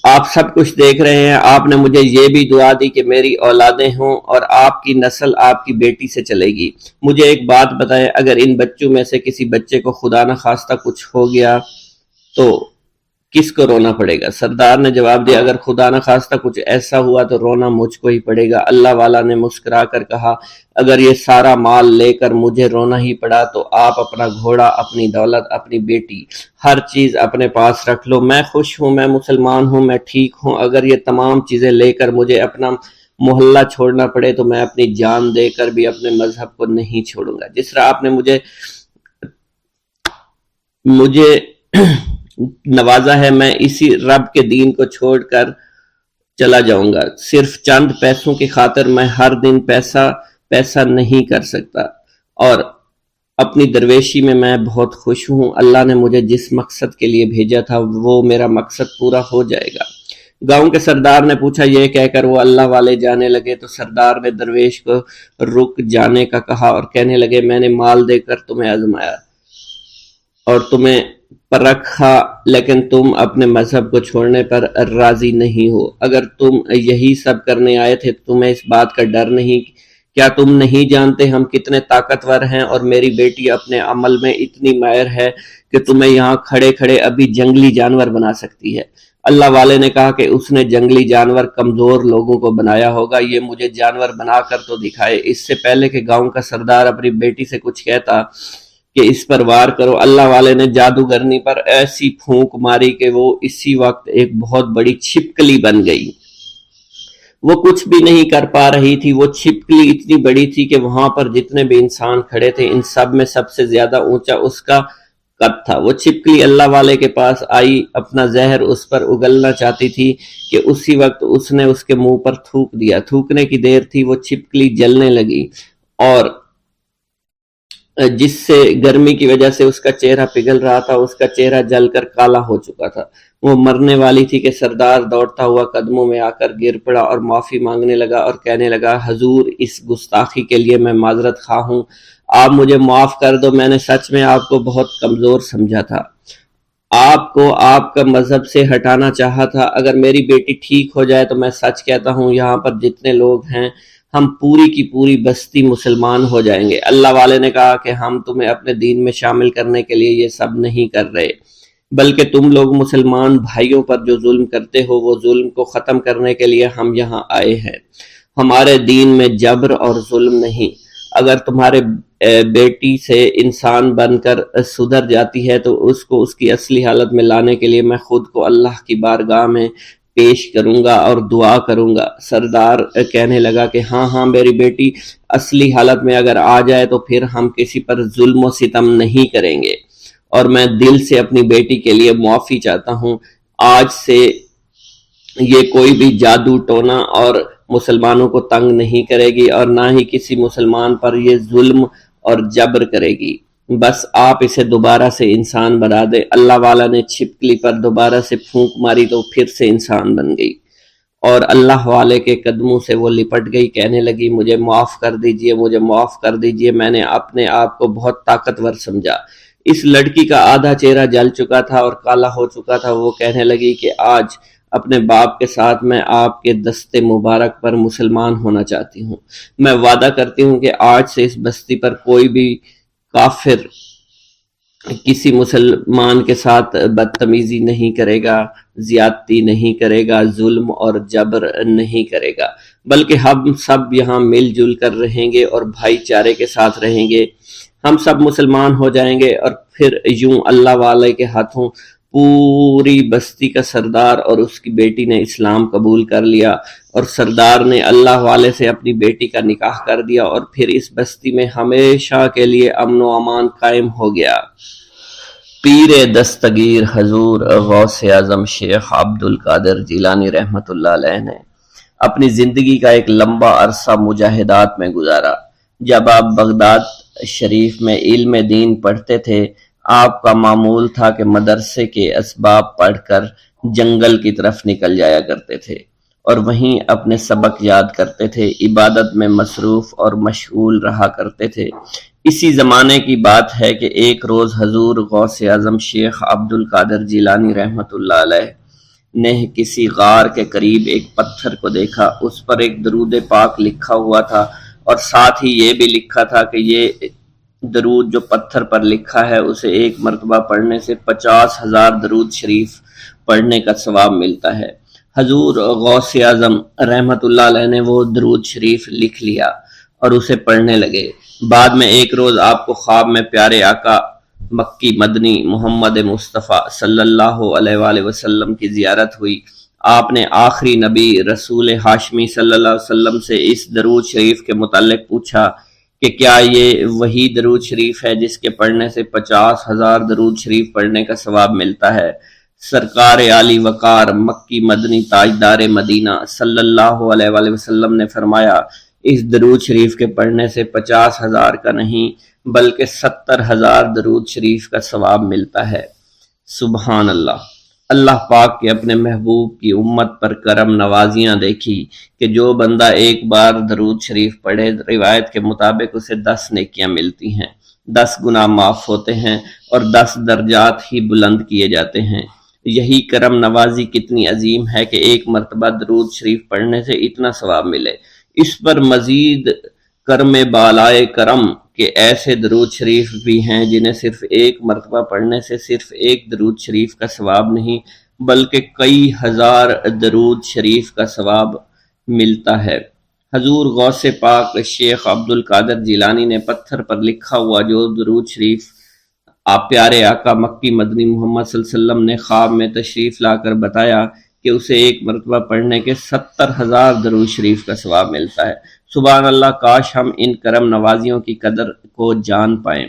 آپ سب کچھ دیکھ رہے ہیں، آپ نے مجھے یہ بھی دعا دی کہ میری اولادیں ہوں اور آپ کی نسل آپ کی بیٹی سے چلے گی۔ مجھے ایک بات بتائیں، اگر ان بچوں میں سے کسی بچے کو خدا نخواستہ کچھ ہو گیا تو کس کو رونا پڑے گا؟ سردار نے جواب دیا اگر خدا نہ خواستہ کچھ ایسا ہوا تو رونا مجھ کو ہی پڑے گا۔ اللہ والا نے مسکرا کر کہا اگر یہ سارا مال لے کر مجھے رونا ہی پڑا تو آپ اپنا گھوڑا، اپنی دولت، اپنی بیٹی، ہر چیز اپنے پاس رکھ لو۔ میں خوش ہوں، میں مسلمان ہوں، میں ٹھیک ہوں۔ اگر یہ تمام چیزیں لے کر مجھے اپنا محلہ چھوڑنا پڑے تو میں اپنی جان دے کر بھی اپنے مذہب کو نہیں چھوڑوں گا۔ جس طرح آپ نے مجھے نوازا ہے، میں اسی رب کے دین کو چھوڑ کر چلا جاؤں گا۔ صرف چند پیسوں کی خاطر میں ہر دن پیسہ نہیں کر سکتا، اور اپنی درویشی میں بہت خوش ہوں۔ اللہ نے مجھے جس مقصد کے لیے بھیجا تھا وہ میرا مقصد پورا ہو جائے گا۔ گاؤں کے سردار نے پوچھا، یہ کہہ کر وہ اللہ والے جانے لگے تو سردار نے درویش کو رک جانے کا کہا اور کہنے لگے میں نے مال دے کر تمہیں آزمایا اور تمہیں پرکھا، لیکن تم اپنے مذہب کو چھوڑنے پر راضی نہیں ہو۔ اگر تم یہی سب کرنے آئے تھے تو تمہیں اس بات کا ڈر نہیں؟ کیا تم نہیں جانتے ہم کتنے طاقتور ہیں، اور میری بیٹی اپنے عمل میں اتنی ماہر ہے کہ تمہیں یہاں کھڑے کھڑے ابھی جنگلی جانور بنا سکتی ہے۔ اللہ والے نے کہا کہ اس نے جنگلی جانور کمزور لوگوں کو بنایا ہوگا، یہ مجھے جانور بنا کر تو دکھائے۔ اس سے پہلے کہ گاؤں کا سردار اپنی بیٹی سے کچھ کہتا کہ اس پر وار کرو، اللہ والے نے جادوگرنی پر ایسی پھونک ماری کہ وہ اسی وقت ایک بہت بڑی چھپکلی بن گئی۔ وہ کچھ بھی نہیں کر پا رہی تھی، وہ چھپکلی اتنی بڑی تھی کہ وہاں پر جتنے بھی انسان کھڑے تھے ان سب میں سب سے زیادہ اونچا اس کا قد تھا۔ وہ چھپکلی اللہ والے کے پاس آئی، اپنا زہر اس پر اگلنا چاہتی تھی کہ اسی وقت اس نے اس کے منہ پر تھوک دیا۔ تھوکنے کی دیر تھی، وہ چھپکلی جلنے لگی اور جس سے گرمی کی وجہ سے اس کا چہرہ پگھل رہا تھا، اس کا چہرہ جل کر کالا ہو چکا تھا۔ وہ مرنے والی تھی کہ سردار دوڑتا ہوا قدموں میں آ کر گر پڑا اور معافی مانگنے لگا اور کہنے لگا حضور اس گستاخی کے لیے میں معذرت خواہ ہوں، آپ مجھے معاف کر دو، میں نے سچ میں آپ کو بہت کمزور سمجھا تھا، آپ کو آپ کا مذہب سے ہٹانا چاہا تھا۔ اگر میری بیٹی ٹھیک ہو جائے تو میں سچ کہتا ہوں یہاں پر جتنے لوگ ہیں ہم پوری کی پوری بستی مسلمان ہو جائیں گے۔ اللہ والے نے کہا کہ ہم تمہیں اپنے دین میں شامل کرنے کے لیے یہ سب نہیں کر رہے، بلکہ تم لوگ مسلمان بھائیوں پر جو ظلم کرتے ہو وہ ظلم کو ختم کرنے کے لیے ہم یہاں آئے ہیں۔ ہمارے دین میں جبر اور ظلم نہیں۔ اگر تمہارے بیٹی سے انسان بن کر سدھر جاتی ہے تو اس کو اس کی اصلی حالت میں لانے کے لیے میں خود کو اللہ کی بارگاہ میں پیش کروں گا اور دعا کروں گا۔ سردار کہنے لگا کہ ہاں میری بیٹی اصلی حالت میں اگر آ جائے تو پھر ہم کسی پر ظلم و ستم نہیں کریں گے، اور میں دل سے اپنی بیٹی کے لیے معافی چاہتا ہوں۔ آج سے یہ کوئی بھی جادو ٹونا اور مسلمانوں کو تنگ نہیں کرے گی اور نہ ہی کسی مسلمان پر یہ ظلم اور جبر کرے گی، بس آپ اسے دوبارہ سے انسان بنا دے۔ اللہ والا نے چھپکلی پر دوبارہ سے پھونک ماری تو پھر سے انسان بن گئی اور اللہ والے کے قدموں سے وہ لپٹ گئی، کہنے لگی مجھے معاف کر دیجئے، مجھے معاف کر دیجئے، میں نے اپنے آپ کو بہت طاقتور سمجھا۔ اس لڑکی کا آدھا چہرہ جل چکا تھا اور کالا ہو چکا تھا۔ وہ کہنے لگی کہ آج اپنے باپ کے ساتھ میں آپ کے دست مبارک پر مسلمان ہونا چاہتی ہوں۔ میں وعدہ کرتی ہوں کہ آج سے اس بستی پر کوئی بھی کافر کسی مسلمان کے ساتھ بدتمیزی نہیں کرے گا، زیادتی نہیں کرے گا، ظلم اور جبر نہیں کرے گا، بلکہ ہم سب یہاں مل جل کر رہیں گے اور بھائی چارے کے ساتھ رہیں گے۔ ہم سب مسلمان ہو جائیں گے اور پھر یوں اللہ والے کے ہاتھوں پوری بستی کا سردار اور اس کی بیٹی نے اسلام قبول کر لیا، اور سردار نے اللہ والے سے اپنی بیٹی کا نکاح کر دیا، اور پھر اس بستی میں ہمیشہ کے لیے امن و امان قائم ہو گیا۔ پیر دستگیر حضور غوث اعظم شیخ عبد القادر جیلانی رحمۃ اللہ علیہ نے اپنی زندگی کا ایک لمبا عرصہ مجاہدات میں گزارا۔ جب آپ بغداد شریف میں علم دین پڑھتے تھے، آپ کا معمول تھا کہ مدرسے کے اسباب پڑھ کر جنگل کی طرف نکل جایا کرتے تھے اور وہیں اپنے سبق یاد کرتے تھے، عبادت میں مصروف اور مشغول رہا کرتے تھے۔ اسی زمانے کی بات ہے کہ ایک روز حضور غوث اعظم شیخ عبد القادر جیلانی رحمۃ اللہ علیہ نے کسی غار کے قریب ایک پتھر کو دیکھا، اس پر ایک درود پاک لکھا ہوا تھا اور ساتھ ہی یہ بھی لکھا تھا کہ یہ درود جو پتھر پر لکھا ہے اسے ایک مرتبہ پڑھنے سے 50,000 درود شریف پڑھنے کا ثواب ملتا ہے۔ حضور غوث اعظم رحمت اللہ علیہ نے وہ درود شریف لکھ لیا اور اسے پڑھنے لگے۔ بعد میں ایک روز آپ کو خواب میں پیارے آقا مکی مدنی محمد مصطفیٰ صلی اللہ علیہ وآلہ وسلم کی زیارت ہوئی۔ آپ نے آخری نبی رسول ہاشمی صلی اللہ علیہ وسلم سے اس درود شریف کے متعلق پوچھا کہ کیا یہ وہی درود شریف ہے جس کے پڑھنے سے 50,000 درود شریف پڑھنے کا ثواب ملتا ہے؟ سرکار عالی وقار مکی مدنی تاجدار مدینہ صلی اللہ علیہ وآلہ وسلم نے فرمایا، اس درود شریف کے پڑھنے سے 50,000 کا نہیں بلکہ 70,000 درود شریف کا ثواب ملتا ہے۔ سبحان اللہ۔ اللہ پاک کے اپنے محبوب کی امت پر کرم نوازیاں دیکھی کہ جو بندہ ایک بار درود شریف پڑھے، روایت کے مطابق اسے 10 نیکیاں ملتی ہیں، 10 گناہ معاف ہوتے ہیں اور 10 درجات ہی بلند کیے جاتے ہیں۔ یہی کرم نوازی کتنی عظیم ہے کہ ایک مرتبہ درود شریف پڑھنے سے اتنا ثواب ملے۔ اس پر مزید کرم بالائے کرم کہ ایسے درود شریف بھی ہیں جنہیں صرف ایک مرتبہ پڑھنے سے صرف ایک درود شریف کا ثواب نہیں بلکہ کئی ہزار درود شریف کا ثواب ملتا ہے۔ حضور غوث پاک شیخ عبد القادر جیلانی نے پتھر پر لکھا ہوا جو درود شریف آپ پیارے آقا مکی مدنی محمد صلی اللہ علیہ وسلم نے خواب میں تشریف لا کر بتایا کہ اسے ایک مرتبہ پڑھنے کے 70,000 درود شریف کا ثواب ملتا ہے۔ سبحان اللہ، کاش ہم ان کرم نوازیوں کی قدر کو جان پائیں۔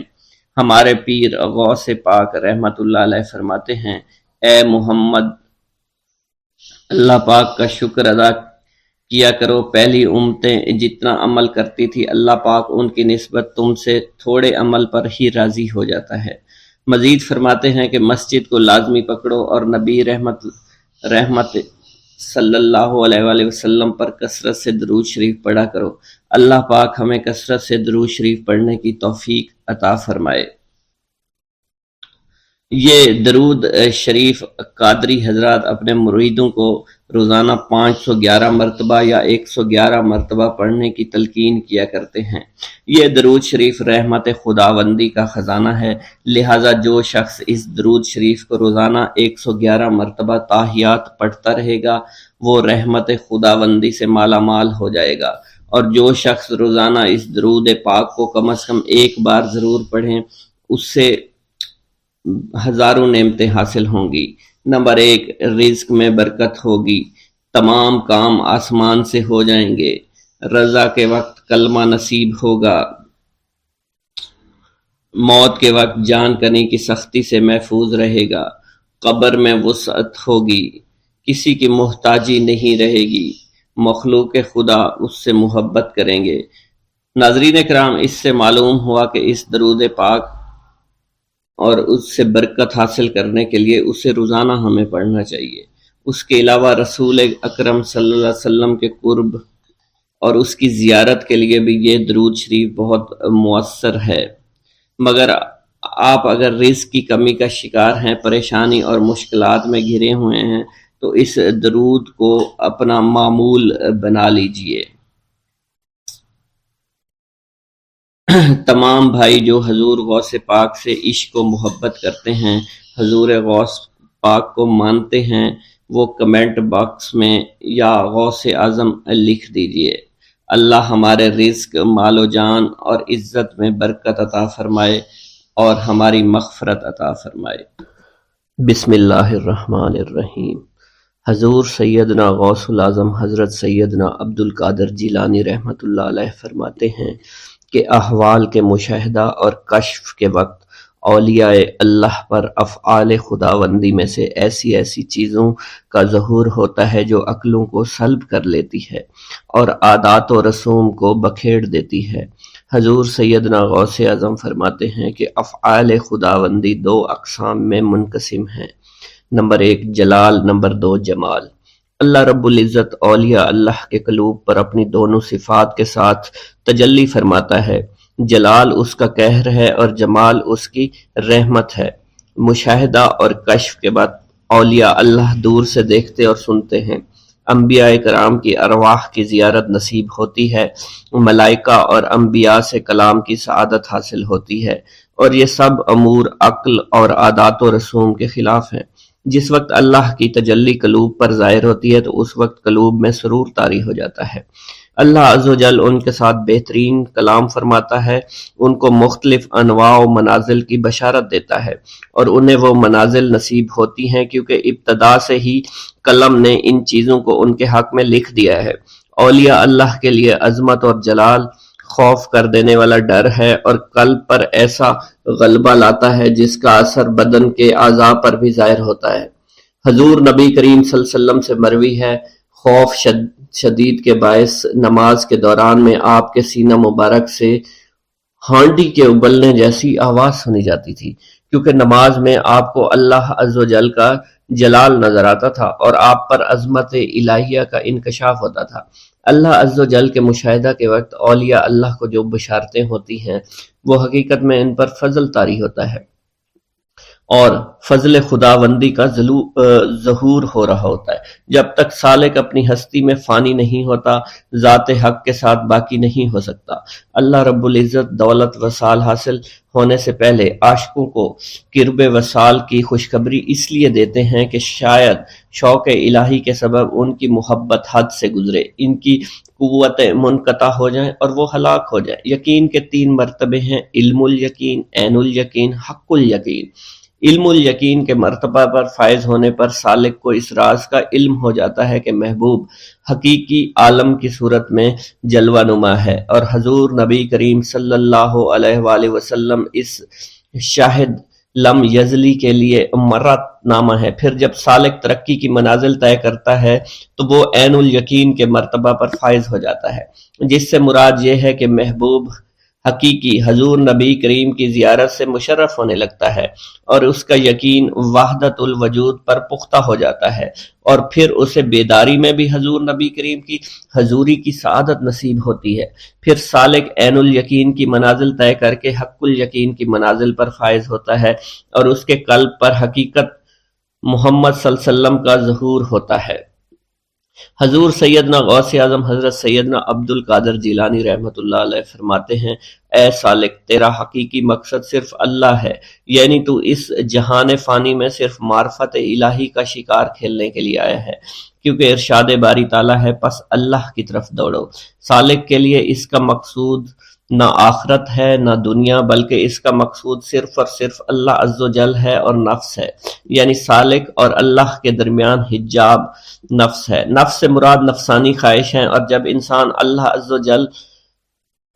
ہمارے پیر غوث پاک رحمت اللہ علیہ فرماتے ہیں، اے محمد، اللہ پاک کا شکر ادا کیا کرو، پہلی امتیں جتنا عمل کرتی تھی اللہ پاک ان کی نسبت تم سے تھوڑے عمل پر ہی راضی ہو جاتا ہے۔ مزید فرماتے ہیں کہ مسجد کو لازمی پکڑو اور نبی رحمت صلی اللہ علیہ وآلہ وسلم پر کثرت سے درود شریف پڑھا کرو۔ اللہ پاک ہمیں کثرت سے درود شریف پڑھنے کی توفیق عطا فرمائے۔ یہ درود شریف قادری حضرات اپنے مریدوں کو روزانہ 511 مرتبہ یا 111 مرتبہ پڑھنے کی تلقین کیا کرتے ہیں۔ یہ درود شریف رحمت خداوندی کا خزانہ ہے، لہٰذا جو شخص اس درود شریف کو روزانہ 111 مرتبہ تاحیات پڑھتا رہے گا وہ رحمت خداوندی سے مالا مال ہو جائے گا، اور جو شخص روزانہ اس درود پاک کو کم از کم ایک بار ضرور پڑھیں اس سے ہزاروں نعمتیں حاصل ہوں گی۔ نمبر 1، رزق میں برکت ہوگی، تمام کام آسمان سے ہو جائیں گے، رضا کے وقت کلمہ نصیب ہوگا، موت کے وقت جان کنی کی سختی سے محفوظ رہے گا، قبر میں وسعت ہوگی، کسی کی محتاجی نہیں رہے گی، مخلوق خدا اس سے محبت کریں گے۔ ناظرین کرام، اس سے معلوم ہوا کہ اس درود پاک اور اس سے برکت حاصل کرنے کے لیے اسے روزانہ ہمیں پڑھنا چاہیے۔ اس کے علاوہ رسول اکرم صلی اللہ علیہ وسلم کے قرب اور اس کی زیارت کے لیے بھی یہ درود شریف بہت مؤثر ہے۔ مگر آپ اگر رزق کی کمی کا شکار ہیں، پریشانی اور مشکلات میں گھرے ہوئے ہیں تو اس درود کو اپنا معمول بنا لیجئے۔ تمام بھائی جو حضور غوث پاک سے عشق و محبت کرتے ہیں، حضور غوث پاک کو مانتے ہیں، وہ کمنٹ باکس میں یا غوث اعظم لکھ دیجئے۔ اللہ ہمارے رزق، مال و جان اور عزت میں برکت عطا فرمائے اور ہماری مغفرت عطا فرمائے۔ بسم اللہ الرحمن الرحیم۔ حضور سیدنا غوث العظم حضرت سیدنا عبد القادر جیلانی رحمت اللہ علیہ فرماتے ہیں کہ احوال کے مشاہدہ اور کشف کے وقت اولیاء اللہ پر افعال خداوندی میں سے ایسی ایسی چیزوں کا ظہور ہوتا ہے جو عقلوں کو سلب کر لیتی ہے اور عادات و رسوم کو بکھیر دیتی ہے۔ حضور سیدنا غوث اعظم فرماتے ہیں کہ افعال خداوندی 2 اقسام میں منقسم ہیں، نمبر 1 جلال، نمبر 2 جمال۔ اللہ رب العزت اولیاء اللہ کے قلوب پر اپنی دونوں صفات کے ساتھ تجلی فرماتا ہے۔ جلال اس کا قہر ہے اور جمال اس کی رحمت ہے۔ مشاہدہ اور کشف کے بعد اولیاء اللہ دور سے دیکھتے اور سنتے ہیں، انبیاء کرام کی ارواح کی زیارت نصیب ہوتی ہے، ملائکہ اور انبیاء سے کلام کی سعادت حاصل ہوتی ہے، اور یہ سب امور عقل اور عادات و رسوم کے خلاف ہیں۔ جس وقت اللہ کی تجلی قلوب پر ظاہر ہوتی ہے تو اس وقت قلوب میں سرور طاری ہو جاتا ہے۔ اللہ عز و جل ان کے ساتھ بہترین کلام فرماتا ہے، ان کو مختلف انواع و منازل کی بشارت دیتا ہے، اور انہیں وہ منازل نصیب ہوتی ہیں کیونکہ ابتدا سے ہی قلم نے ان چیزوں کو ان کے حق میں لکھ دیا ہے۔ اولیاء اللہ کے لیے عظمت اور جلال خوف کر دینے والا ڈر ہے، اور قلب پر ایسا غلبہ لاتا ہے جس کا اثر بدن کے اعضاء پر بھی ظاہر ہوتا ہے۔ حضور نبی کریم صلی اللہ علیہ وسلم سے مروی ہے، خوف شدید کے باعث نماز کے دوران میں آپ کے سینہ مبارک سے ہانڈی کے ابلنے جیسی آواز سنی جاتی تھی، کیونکہ نماز میں آپ کو اللہ عز و جل کا جلال نظر آتا تھا اور آپ پر عظمت الہیہ کا انکشاف ہوتا تھا۔ اللہ عز و جل کے مشاہدہ کے وقت اولیاء اللہ کو جو بشارتیں ہوتی ہیں وہ حقیقت میں ان پر فضل طاری ہوتا ہے اور فضل خداوندی کا ظہور ہو رہا ہوتا ہے۔ جب تک سالک اپنی ہستی میں فانی نہیں ہوتا، ذات حق کے ساتھ باقی نہیں ہو سکتا۔ اللہ رب العزت دولت وصال حاصل ہونے سے پہلے عاشقوں کو قرب وصال کی خوشخبری اس لیے دیتے ہیں کہ شاید شوق الہی کے سبب ان کی محبت حد سے گزرے، ان کی قوتیں منقطع ہو جائیں اور وہ ہلاک ہو جائیں۔ یقین کے 3 مرتبے ہیں: علم الیقین، عین الیقین، حق الیقین۔ علم الیقین کے مرتبہ پر فائز ہونے پر سالک کو اس راز کا علم ہو جاتا ہے کہ محبوب حقیقی عالم کی صورت میں جلوہ نما ہے، اور حضور نبی کریم صلی اللہ علیہ وآلہ وسلم اس شاہد لم یزلی کے لیے مرت نامہ ہے۔ پھر جب سالک ترقی کی منازل طے کرتا ہے تو وہ عین الیقین کے مرتبہ پر فائز ہو جاتا ہے، جس سے مراد یہ ہے کہ محبوب حقیقی حضور نبی کریم کی زیارت سے مشرف ہونے لگتا ہے اور اس کا یقین وحدت الوجود پر پختہ ہو جاتا ہے، اور پھر اسے بیداری میں بھی حضور نبی کریم کی حضوری کی سعادت نصیب ہوتی ہے۔ پھر سالک عین الیقین کی منازل طے کر کے حق الیقین کی منازل پر فائز ہوتا ہے اور اس کے قلب پر حقیقت محمد صلی اللہ علیہ وسلم کا ظہور ہوتا ہے۔ حضور سیدنا غوث اعظم حضرت سیدنا عبد القادر جیلانی رحمۃ اللہ علیہ فرماتے ہیں، اے سالک، تیرا حقیقی مقصد صرف اللہ ہے، یعنی تو اس جہان فانی میں صرف معرفت الہی کا شکار کھیلنے کے لیے آیا ہے، کیونکہ ارشاد باری تعالیٰ ہے پس اللہ کی طرف دوڑو۔ سالک کے لیے اس کا مقصود نہ آخرت ہے نہ دنیا، بلکہ اس کا مقصود صرف اور صرف اللہ عز و جل ہے اور نفس ہے، یعنی سالک اور اللہ کے درمیان حجاب نفس ہے۔ نفس سے مراد نفسانی خواہش ہیں، اور جب انسان اللہ عز و جل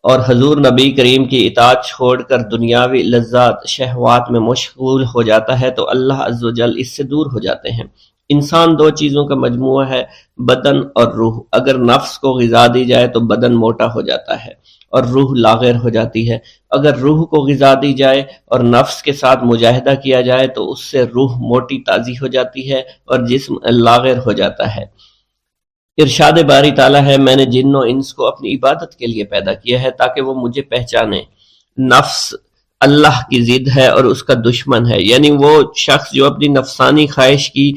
اور حضور نبی کریم کی اطاعت چھوڑ کر دنیاوی لذات شہوات میں مشغول ہو جاتا ہے تو اللہ عز و جل اس سے دور ہو جاتے ہیں۔ انسان 2 چیزوں کا مجموعہ ہے، بدن اور روح۔ اگر نفس کو غذا دی جائے تو بدن موٹا ہو جاتا ہے اور روح لاغر ہو جاتی ہے، اگر روح کو غذا دی جائے اور نفس کے ساتھ مجاہدہ کیا جائے تو اس سے روح موٹی تازی ہو جاتی ہے اور جسم لاغر ہو جاتا ہے۔ ارشاد باری تعالیٰ ہے، میں نے جن و انس کو اپنی عبادت کے لیے پیدا کیا ہے تاکہ وہ مجھے پہچانے۔ نفس اللہ کی ضد ہے اور اس کا دشمن ہے، یعنی وہ شخص جو اپنی نفسانی خواہش کی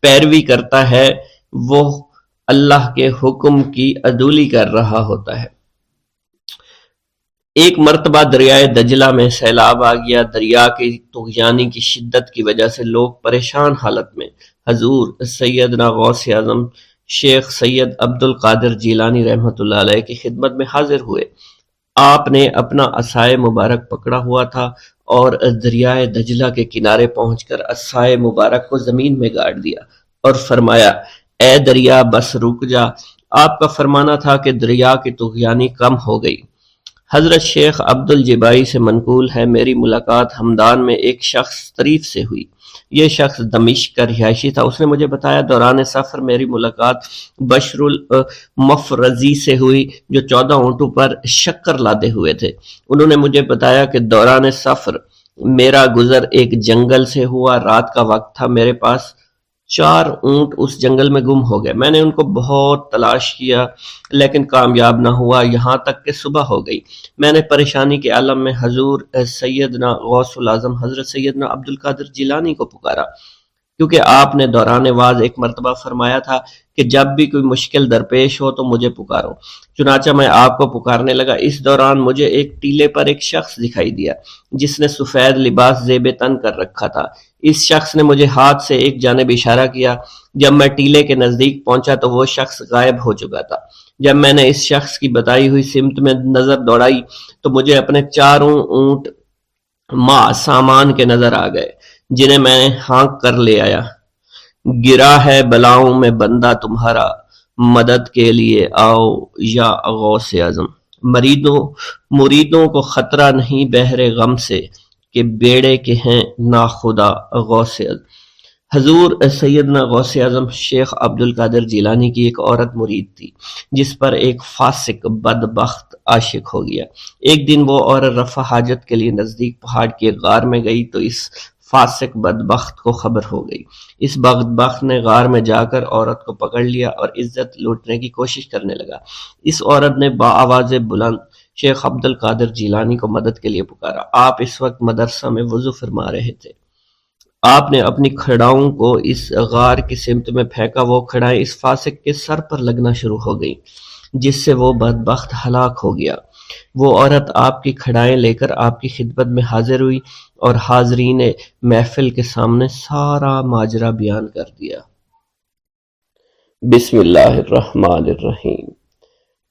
پیروی کرتا ہے وہ اللہ کے حکم کی عدولی کر رہا ہوتا ہے۔ ایک مرتبہ دریائے دجلہ میں سیلاب آ گیا۔ دریا کی طغیانی کی شدت کی وجہ سے لوگ پریشان حالت میں حضور سیدنا غوث اعظم شیخ سید عبد القادر جیلانی رحمۃ اللہ علیہ کی خدمت میں حاضر ہوئے۔ آپ نے اپنا عصائے مبارک پکڑا ہوا تھا اور دریائے دجلہ کے کنارے پہنچ کر عصائے مبارک کو زمین میں گاڑ دیا اور فرمایا، اے دریا بس رک جا۔ آپ کا فرمانا تھا کہ دریا کی طغیانی کم ہو گئی۔ حضرت شیخ عبد الجبائی سے منقول ہے، میری ملاقات ہمدان میں ایک شخص طریف سے ہوئی۔ یہ شخص دمشق کا رہائشی تھا۔ اس نے مجھے بتایا دوران سفر میری ملاقات بشر المفرزی سے ہوئی جو 14 اونٹوں پر شکر لادے ہوئے تھے۔ انہوں نے مجھے بتایا کہ دوران سفر میرا گزر ایک جنگل سے ہوا، رات کا وقت تھا، میرے پاس 4 اونٹ اس جنگل میں گم ہو گئے۔ میں نے ان کو بہت تلاش کیا لیکن کامیاب نہ ہوا، یہاں تک کہ صبح ہو گئی۔ میں نے پریشانی کے عالم میں حضور سیدنا غوث العظم حضرت سیدنا عبد القادر جیلانی کو پکارا۔ کیونکہ آپ نے دوران واز ایک مرتبہ فرمایا تھا کہ جب بھی کوئی مشکل درپیش ہو تو مجھے پکارو۔ چنانچہ میں آپ کو پکارنے لگا۔ اس دوران مجھے ایک ٹیلے پر ایک شخص دکھائی دیا جس نے سفید لباس زیب تن کر رکھا تھا۔ اس شخص نے مجھے ہاتھ سے ایک جانب اشارہ کیا۔ جب میں ٹیلے کے نزدیک پہنچا تو وہ شخص غائب ہو چکا تھا۔ جب میں نے اس شخص کی بتائی ہوئی سمت میں نظر دوڑائی تو مجھے اپنے چاروں اونٹ سامان کے نظر آ گئے جنہیں میں نے ہانک کر لے آیا۔ گرا ہے بلاؤں میں بندہ تمہارا، مدد کے لیے آؤ یا غوث اعظم۔ مریدوں کو خطرہ نہیں بحر غم سے، کہ بیڑے کے ہیں ناخدا غوث اعظم۔ حضور سیدنا غوث اعظم شیخ عبد القادر جیلانی کی ایک عورت مرید تھی جس پر ایک فاسق بدبخت عاشق ہو گیا۔ ایک دن وہ عورت رفع حاجت کے لیے نزدیک پہاڑ کے غار میں گئی تو اس فاسق بدبخت کو خبر ہو گئی۔ اس بدبخت نے غار میں جا کر عورت کو پکڑ لیا اور عزت لوٹنے کی کوشش کرنے لگا۔ اس عورت نے بآواز بلند شیخ عبد القادر جیلانی کو مدد کے لیے پکارا۔ آپ اس وقت مدرسہ میں وضو فرما رہے تھے۔ آپ نے اپنی کھڑاؤں کو اس غار کی سمت میں پھینکا۔ وہ کھڑائیں اس فاسق کے سر پر لگنا شروع ہو گئیں جس سے وہ بدبخت ہلاک ہو گیا۔ وہ عورت آپ کی کھڑائیں لے کر آپ کی خدمت میں حاضر ہوئی اور حاضرین محفل کے سامنے سارا ماجرا بیان کر دیا۔ بسم اللہ الرحمن الرحیم۔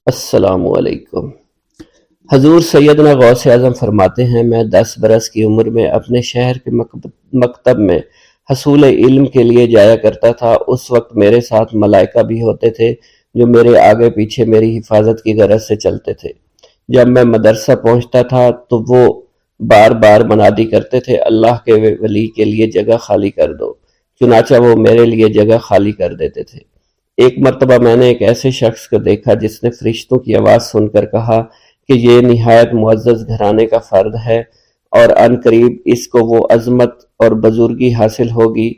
السلام علیکم۔ حضور سیدنا غوث اعظم فرماتے ہیں، میں 10 برس کی عمر میں اپنے شہر کے مکتب میں حصول علم کے لیے جایا کرتا تھا۔ اس وقت میرے ساتھ ملائکہ بھی ہوتے تھے جو میرے آگے پیچھے میری حفاظت کی غرض سے چلتے تھے۔ جب میں مدرسہ پہنچتا تھا تو وہ بار بار منادی کرتے تھے، اللہ کے ولی کے لیے جگہ خالی کر دو۔ چنانچہ وہ میرے لیے جگہ خالی کر دیتے تھے۔ ایک مرتبہ میں نے ایک ایسے شخص کو دیکھا جس نے فرشتوں کی آواز سن کر کہا کہ یہ نہایت معزز گھرانے کا فرد ہے اور عن قریب اس کو وہ عظمت اور بزرگی حاصل ہوگی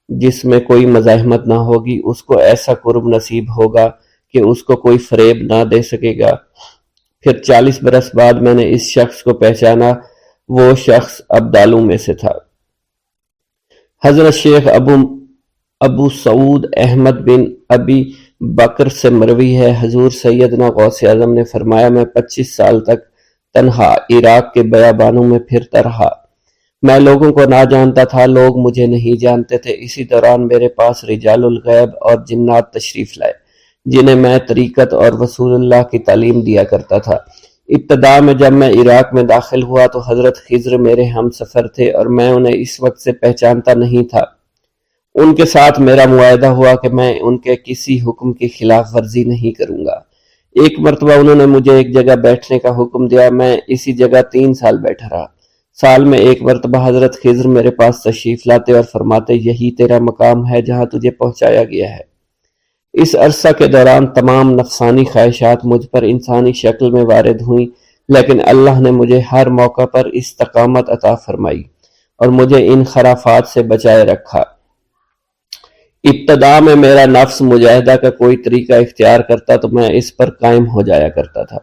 جس میں کوئی مزاحمت نہ ہوگی۔ اس کو ایسا قرب نصیب ہوگا کہ اس کو کوئی فریب نہ دے سکے گا۔ پھر 40 برس بعد میں نے اس شخص کو پہچانا۔ وہ شخص ابدالوں میں سے تھا۔ حضرت شیخ ابو سعود احمد بن ابی بکر سے مروی ہے، حضور سیدنا غوث اعظم نے فرمایا، میں 25 سال تک تنہا عراق کے بیابانوں میں پھرتا رہا۔ میں لوگوں کو نہ جانتا تھا، لوگ مجھے نہیں جانتے تھے۔ اسی دوران میرے پاس رجال الغیب اور جنات تشریف لائے جنہیں میں طریقت اور رسول اللہ کی تعلیم دیا کرتا تھا۔ ابتدا میں جب میں عراق میں داخل ہوا تو حضرت خضر میرے ہم سفر تھے اور میں انہیں اس وقت سے پہچانتا نہیں تھا۔ ان کے ساتھ میرا معاہدہ ہوا کہ میں ان کے کسی حکم کی خلاف ورزی نہیں کروں گا۔ ایک مرتبہ انہوں نے مجھے ایک جگہ بیٹھنے کا حکم دیا، میں اسی جگہ 3 سال بیٹھا رہا۔ سال میں ایک مرتبہ حضرت خضر میرے پاس تشریف لاتے اور فرماتے، یہی تیرا مقام ہے جہاں تجھے پہنچایا گیا ہے۔ اس عرصہ کے دوران تمام نفسانی خواہشات مجھ پر انسانی شکل میں وارد ہوئیں، لیکن اللہ نے مجھے ہر موقع پر استقامت عطا فرمائی اور مجھے ان خرافات سے بچائے رکھا۔ ابتدا میں میرا نفس مجاہدہ کا کوئی طریقہ اختیار کرتا تو میں اس پر قائم ہو جایا کرتا تھا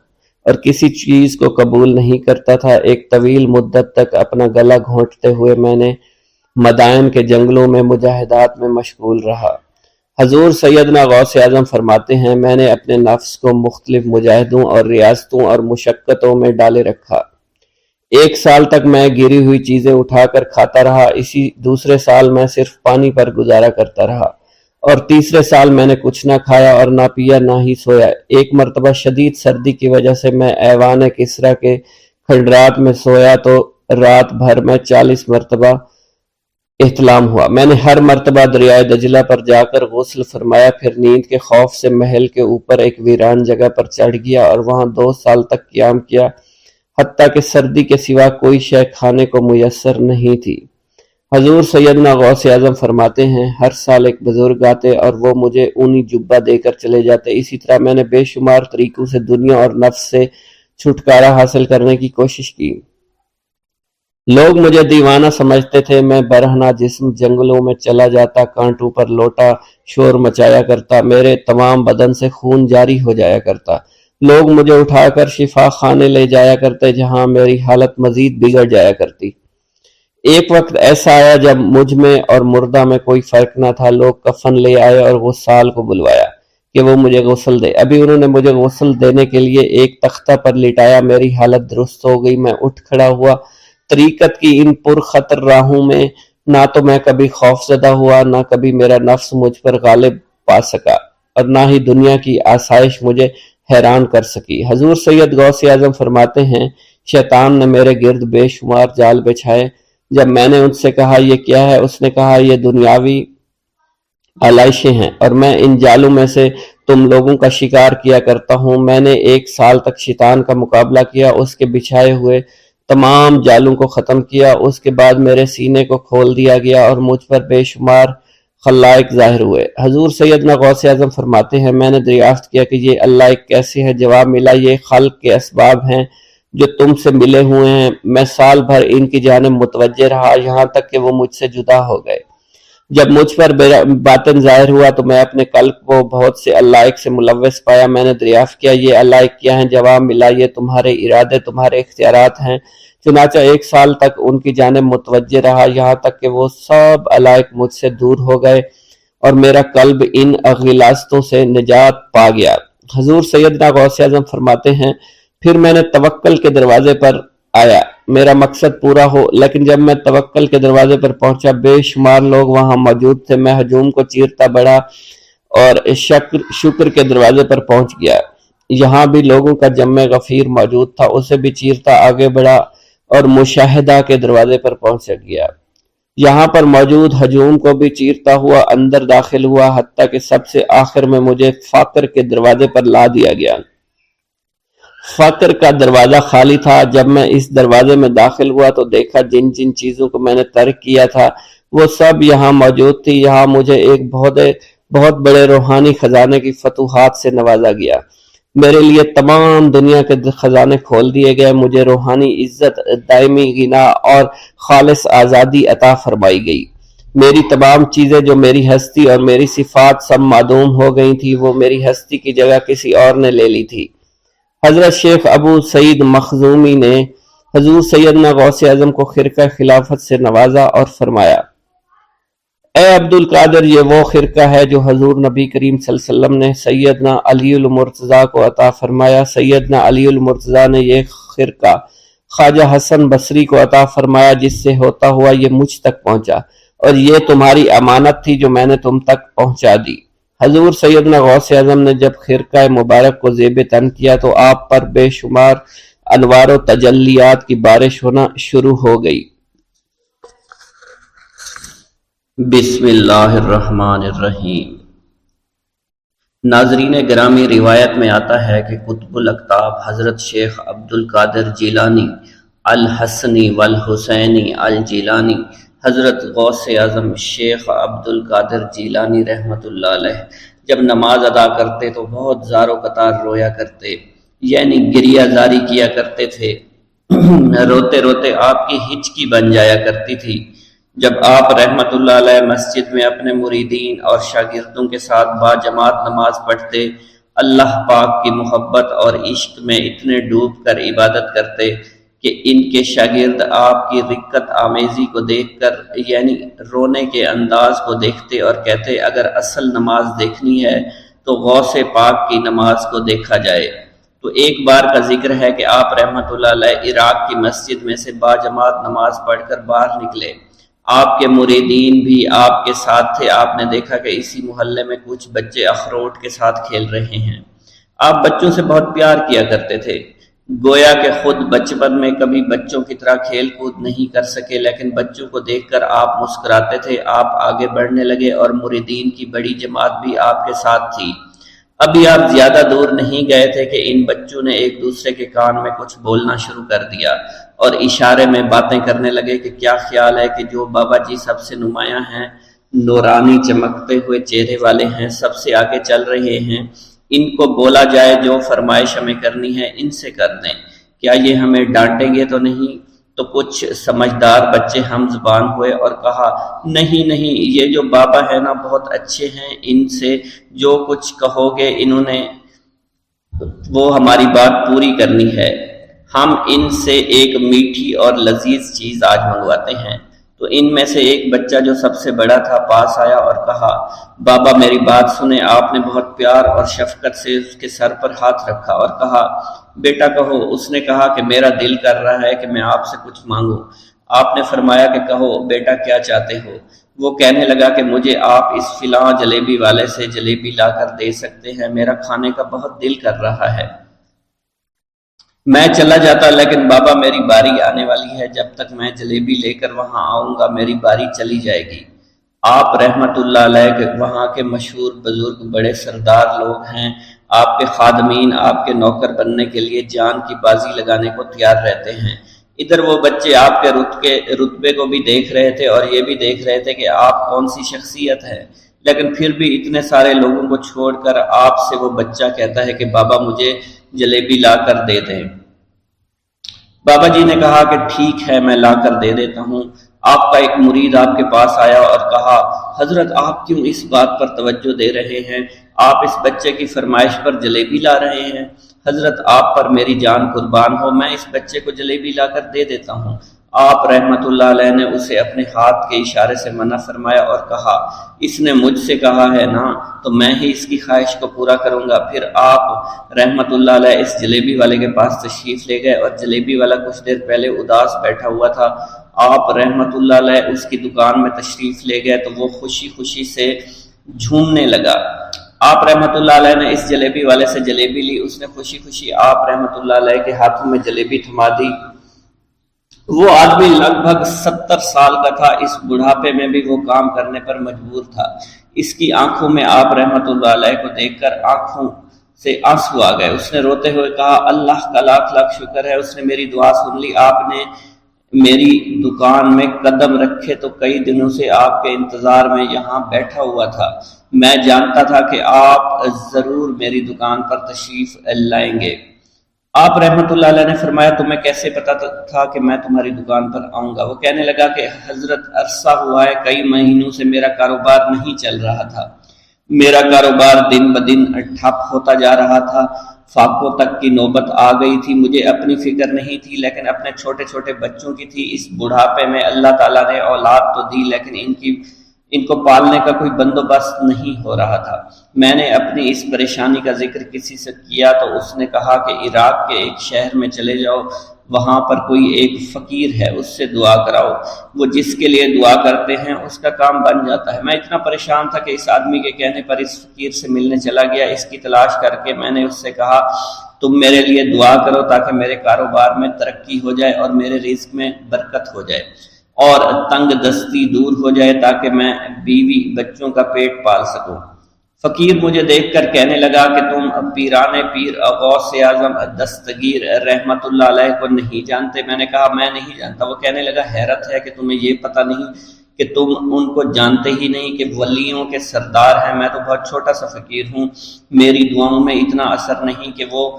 اور کسی چیز کو قبول نہیں کرتا تھا۔ ایک طویل مدت تک اپنا گلا گھونٹتے ہوئے میں نے مدائن کے جنگلوں میں مجاہدات میں مشغول رہا۔ حضور سیدنا غوث اعظم فرماتے ہیں، میں نے اپنے نفس کو مختلف مجاہدوں اور ریاستوں اور مشقتوں میں ڈالے رکھا۔ 1 سال تک میں گری ہوئی چیزیں اٹھا کر کھاتا رہا۔ اسی دوسرے سال میں صرف پانی پر گزارا کرتا رہا اور تیسرے سال میں نے کچھ نہ کھایا اور نہ پیا نہ ہی سویا۔ ایک مرتبہ شدید سردی کی وجہ سے میں ایوان کسریٰ کے کھنڈرات میں سویا تو رات بھر میں 40 مرتبہ احتلام ہوا۔ میں نے ہر مرتبہ دریائے دجلہ پر جا کر غسل فرمایا، پھر نیند کے خوف سے محل کے اوپر ایک ویران جگہ پر چڑھ گیا اور وہاں 2 سال تک قیام کیا، حتیٰ کہ سردی کے سوا کوئی شے کھانے کو میسر نہیں تھی۔ حضور سیدنا غوث اعظم فرماتے ہیں، ہر سال ایک بزرگ آتے اور وہ مجھے اونی جبہ دے کر چلے جاتے۔ اسی طرح میں نے بے شمار طریقوں سے دنیا اور نفس سے چھٹکارا حاصل کرنے کی کوشش کی۔ لوگ مجھے دیوانہ سمجھتے تھے۔ میں برہنہ جسم جنگلوں میں چلا جاتا، کانٹوں پر لوٹا شور مچایا کرتا، میرے تمام بدن سے خون جاری ہو جایا کرتا۔ لوگ مجھے اٹھا کر شفا خانے لے جایا کرتے جہاں میری حالت مزید بگڑ جایا کرتی۔ ایک وقت ایسا آیا جب مجھ میں اور مردہ میں کوئی فرق نہ تھا۔ لوگ کفن لے آئے اور غسال کو بلوایا کہ وہ مجھے غسل دے۔ ابھی انہوں نے مجھے غسل دینے کے لیے ایک تختہ پر لٹایا، میری حالت درست ہو گئی، میں اٹھ کھڑا ہوا۔ طریقت کی ان پرخطر راہوں میں نہ تو میں کبھی خوف زدہ ہوا، نہ کبھی میرا نفس مجھ پر غالب پا سکا، اور نہ ہی دنیا کی آسائش مجھے حیران کر سکی۔ حضور سید غوث اعظم فرماتے ہیں، شیطان نے میرے گرد بے شمار جال بچھائے۔ جب میں نے ان سے کہا یہ کیا ہے، اس نے کہا یہ دنیاوی آلائشیں ہیں، اور میں ان جالوں میں سے تم لوگوں کا شکار کیا کرتا ہوں۔ میں نے 1 سال تک شیطان کا مقابلہ کیا، اس کے بچھائے ہوئے تمام جالوں کو ختم کیا۔ اس کے بعد میرے سینے کو کھول دیا گیا اور مجھ پر بے شمار خلائق ظاہر ہوئے۔ حضور سیدنا غوث اعظم فرماتے ہیں، میں نے دریافت کیا کہ یہ اللہ کیسے ہے؟ جواب ملا، یہ خلق کے اسباب ہیں جو تم سے ملے ہوئے ہیں۔ میں سال بھر ان کی جانب متوجہ رہا، یہاں تک کہ وہ مجھ سے جدا ہو گئے۔ جب مجھ پر باطن ظاہر ہوا تو میں اپنے قلب کو بہت سے علائق سے ملوث پایا۔ میں نے دریافت کیا یہ علائق کیا ہیں؟ جواب ملا، یہ تمہارے ارادے، تمہارے اختیارات ہیں۔ چنانچہ 1 سال تک ان کی جانب متوجہ رہا، یہاں تک کہ وہ سب علائق مجھ سے دور ہو گئے اور میرا قلب ان غلاظتوں سے نجات پا گیا۔ حضور سیدنا غوث اعظم فرماتے ہیں، پھر میں نے توکل کے دروازے پر آیا، میرا مقصد پورا ہو، لیکن جب میں توکل کے دروازے پر پہنچا، بے شمار لوگ وہاں موجود تھے۔ میں ہجوم کو چیرتا بڑھا اور شکر کے دروازے پر پہنچ گیا، یہاں بھی لوگوں کا جمع غفیر موجود تھا، اسے بھی چیرتا آگے بڑھا اور مشاہدہ کے دروازے پر پہنچ گیا، یہاں پر موجود ہجوم کو بھی چیرتا ہوا اندر داخل ہوا، حتیٰ کہ سب سے آخر میں مجھے فقر کے دروازے پر لا دیا گیا۔ فقر کا دروازہ خالی تھا۔ جب میں اس دروازے میں داخل ہوا تو دیکھا جن جن چیزوں کو میں نے ترک کیا تھا وہ سب یہاں موجود تھی۔ یہاں مجھے ایک بہت بڑے روحانی خزانے کی فتوحات سے نوازا گیا، میرے لیے تمام دنیا کے خزانے کھول دیے گئے، مجھے روحانی عزت، دائمی غنا اور خالص آزادی عطا فرمائی گئی۔ میری تمام چیزیں جو میری ہستی اور میری صفات سب معدوم ہو گئی تھی، وہ میری ہستی کی جگہ کسی اور نے لے لی تھی۔ حضرت شیخ ابو سعید مخزومی نے حضور سیدنا غوث اعظم کو خرقہ خلافت سے نوازا اور فرمایا، اے عبد القادر، یہ وہ خرقہ ہے جو حضور نبی کریم صلی اللہ علیہ وسلم نے سیدنا علی المرتضیٰ کو عطا فرمایا۔ سیدنا علی المرتضیٰ نے یہ خرقہ خواجہ حسن بصری کو عطا فرمایا، جس سے ہوتا ہوا یہ مجھ تک پہنچا، اور یہ تمہاری امانت تھی جو میں نے تم تک پہنچا دی۔ حضور سیدنا غوث اعظم نے جب خرقہ مبارک کو زیب تن کیا تو آپ پر بے شمار انوار و تجلیات کی بارش ہونا شروع ہو گئی۔ بسم اللہ الرحمن الرحیم۔ ناظرین گرامی، روایت میں آتا ہے کہ قطب الاقطاب حضرت شیخ عبد القادر جیلانی الحسنی والحسینی الجیلانی، حضرت غوث اعظم شیخ عبد القادر جیلانی رحمۃ اللہ علیہ جب نماز ادا کرتے تو بہت زار و قطار رویا کرتے، یعنی گریہ زاری کیا کرتے تھے۔ روتے روتے آپ کی ہچکی بن جایا کرتی تھی۔ جب آپ رحمۃ اللہ علیہ مسجد میں اپنے مریدین اور شاگردوں کے ساتھ باجماعت نماز پڑھتے، اللہ پاک کی محبت اور عشق میں اتنے ڈوب کر عبادت کرتے کہ ان کے شاگرد آپ کی رقت آمیزی کو دیکھ کر، یعنی رونے کے انداز کو دیکھتے اور کہتے، اگر اصل نماز دیکھنی ہے تو غوث پاک کی نماز کو دیکھا جائے۔ تو ایک بار کا ذکر ہے کہ آپ رحمۃ اللہ علیہ عراق کی مسجد میں سے باجماعت نماز پڑھ کر باہر نکلے، آپ کے مریدین بھی آپ کے ساتھ تھے۔ آپ نے دیکھا کہ اسی محلے میں کچھ بچے اخروٹ کے ساتھ کھیل رہے ہیں۔ آپ بچوں سے بہت پیار کیا کرتے تھے، گویا کہ خود بچپن میں کبھی بچوں کی طرح کھیل کود نہیں کر سکے، لیکن بچوں کو دیکھ کر آپ مسکراتے تھے۔ آپ آگے بڑھنے لگے اور مریدین کی بڑی جماعت بھی آپ کے ساتھ تھی۔ ابھی آپ زیادہ دور نہیں گئے تھے کہ ان بچوں نے ایک دوسرے کے کان میں کچھ بولنا شروع کر دیا اور اشارے میں باتیں کرنے لگے کہ کیا خیال ہے کہ جو بابا جی سب سے نمایاں ہیں، نورانی چمکتے ہوئے چہرے والے ہیں، سب سے آگے چل رہے ہیں، ان کو بولا جائے جو فرمائش ہمیں کرنی ہے ان سے کر دیں، کیا یہ ہمیں ڈانٹیں گے تو نہیں؟ تو کچھ سمجھدار بچے ہم زبان ہوئے اور کہا، نہیں نہیں، یہ جو بابا ہے نا بہت اچھے ہیں، ان سے جو کچھ کہو گے انہوں نے وہ ہماری بات پوری کرنی ہے، ہم ان سے ایک میٹھی اور لذیذ چیز آج منگواتے ہیں۔ تو ان میں سے ایک بچہ جو سب سے بڑا تھا پاس آیا اور کہا بابا میری بات سنیں۔ آپ نے بہت پیار اور شفقت سے اس کے سر پر ہاتھ رکھا اور کہا بیٹا کہو۔ اس نے کہا کہ میرا دل کر رہا ہے کہ میں آپ سے کچھ مانگوں۔ آپ نے فرمایا کہ کہو بیٹا کیا چاہتے ہو؟ وہ کہنے لگا کہ مجھے آپ اس فلاں جلیبی والے سے جلیبی لا کر دے سکتے ہیں، میرا کھانے کا بہت دل کر رہا ہے۔ میں چلا جاتا لیکن بابا میری باری آنے والی ہے، جب تک میں جلیبی لے کر وہاں آؤں گا میری باری چلی جائے گی۔ آپ رحمت اللہ علیہ کے وہاں کے مشہور بزرگ بڑے سردار لوگ ہیں، آپ کے خادمین آپ کے نوکر بننے کے لیے جان کی بازی لگانے کو تیار رہتے ہیں۔ ادھر وہ بچے آپ کے رتبے کو بھی دیکھ رہے تھے اور یہ بھی دیکھ رہے تھے کہ آپ کون سی شخصیت ہے، لیکن پھر بھی اتنے سارے لوگوں کو چھوڑ کر آپ سے وہ بچہ کہتا ہے کہ بابا مجھے جلیبی لا کر دے دیں۔ بابا جی نے کہا کہ ٹھیک ہے میں لا کر دے دیتا ہوں۔ آپ کا ایک مرید آپ کے پاس آیا اور کہا حضرت آپ کیوں اس بات پر توجہ دے رہے ہیں؟ آپ اس بچے کی فرمائش پر جلیبی لا رہے ہیں۔ حضرت آپ پر میری جان قربان ہو، میں اس بچے کو جلیبی لا کر دے دیتا ہوں۔ آپ رحمت اللہ علیہ نے اسے اپنے ہاتھ کے اشارے سے منع فرمایا اور کہا اس نے مجھ سے کہا ہے نا تو میں ہی اس کی خواہش کو پورا کروں گا۔ پھر آپ رحمت اللہ علیہ اس جلیبی والے کے پاس تشریف لے گئے اور جلیبی والا کچھ دیر پہلے اداس بیٹھا ہوا تھا۔ آپ رحمت اللہ علیہ اس کی دکان میں تشریف لے گئے تو وہ خوشی خوشی سے جھومنے لگا۔ آپ رحمت اللہ علیہ نے اس جلیبی والے سے جلیبی لی، اس نے خوشی خوشی آپ رحمت اللہ علیہ کے ہاتھوں میں جلیبی تھما دی۔ وہ آدمی لگ بھگ 70 سال کا تھا، اس بڑھاپے میں بھی وہ کام کرنے پر مجبور تھا۔ اس کی آنکھوں میں آپ رحمت اللہ علیہ کو دیکھ کر آنکھوں سے آنسو آ گئے۔ اس نے روتے ہوئے کہا اللہ کا لاکھ لاکھ شکر ہے، اس نے میری دعا سن لی۔ آپ نے میری دکان میں قدم رکھے تو کئی دنوں سے آپ کے انتظار میں یہاں بیٹھا ہوا تھا۔ میں جانتا تھا کہ آپ ضرور میری دکان پر تشریف لائیں گے۔ آپ رحمت اللہ علیہ نے فرمایا تمہیں کیسے پتا تھا کہ میں تمہاری دکان پر آؤں گا؟ وہ کہنے لگا کہ حضرت عرصہ ہوا ہے، کئی مہینوں سے میرا کاروبار نہیں چل رہا تھا، میرا کاروبار دن بدن ٹھپ ہوتا جا رہا تھا، فاقوں تک کی نوبت آ گئی تھی۔ مجھے اپنی فکر نہیں تھی لیکن اپنے چھوٹے چھوٹے بچوں کی تھی۔ اس بڑھاپے میں اللہ تعالیٰ نے اولاد تو دی لیکن ان کو پالنے کا کوئی بندوبست نہیں ہو رہا تھا۔ میں نے اپنی اس پریشانی کا ذکر کسی سے کیا تو اس نے کہا کہ عراق کے ایک شہر میں چلے جاؤ، وہاں پر کوئی ایک فقیر ہے، اس سے دعا کراؤ، وہ جس کے لیے دعا کرتے ہیں اس کا کام بن جاتا ہے۔ میں اتنا پریشان تھا کہ اس آدمی کے کہنے پر اس فقیر سے ملنے چلا گیا۔ اس کی تلاش کر کے میں نے اس سے کہا تم میرے لیے دعا کرو تاکہ میرے کاروبار میں ترقی ہو جائے اور میرے رزق میں برکت ہو جائے اور تنگ دستی دور ہو جائے تاکہ میں بیوی بچوں کا پیٹ پال سکوں۔ فقیر مجھے دیکھ کر کہنے لگا کہ تم پیران پیر غوث اعظم دستگیر رحمت اللہ علیہ کو نہیں جانتے؟ میں نے کہا میں نہیں جانتا۔ وہ کہنے لگا حیرت ہے کہ تمہیں یہ پتہ نہیں کہ تم ان کو جانتے ہی نہیں کہ ولیوں کے سردار ہیں۔ میں تو بہت چھوٹا سا فقیر ہوں، میری دعاؤں میں اتنا اثر نہیں کہ وہ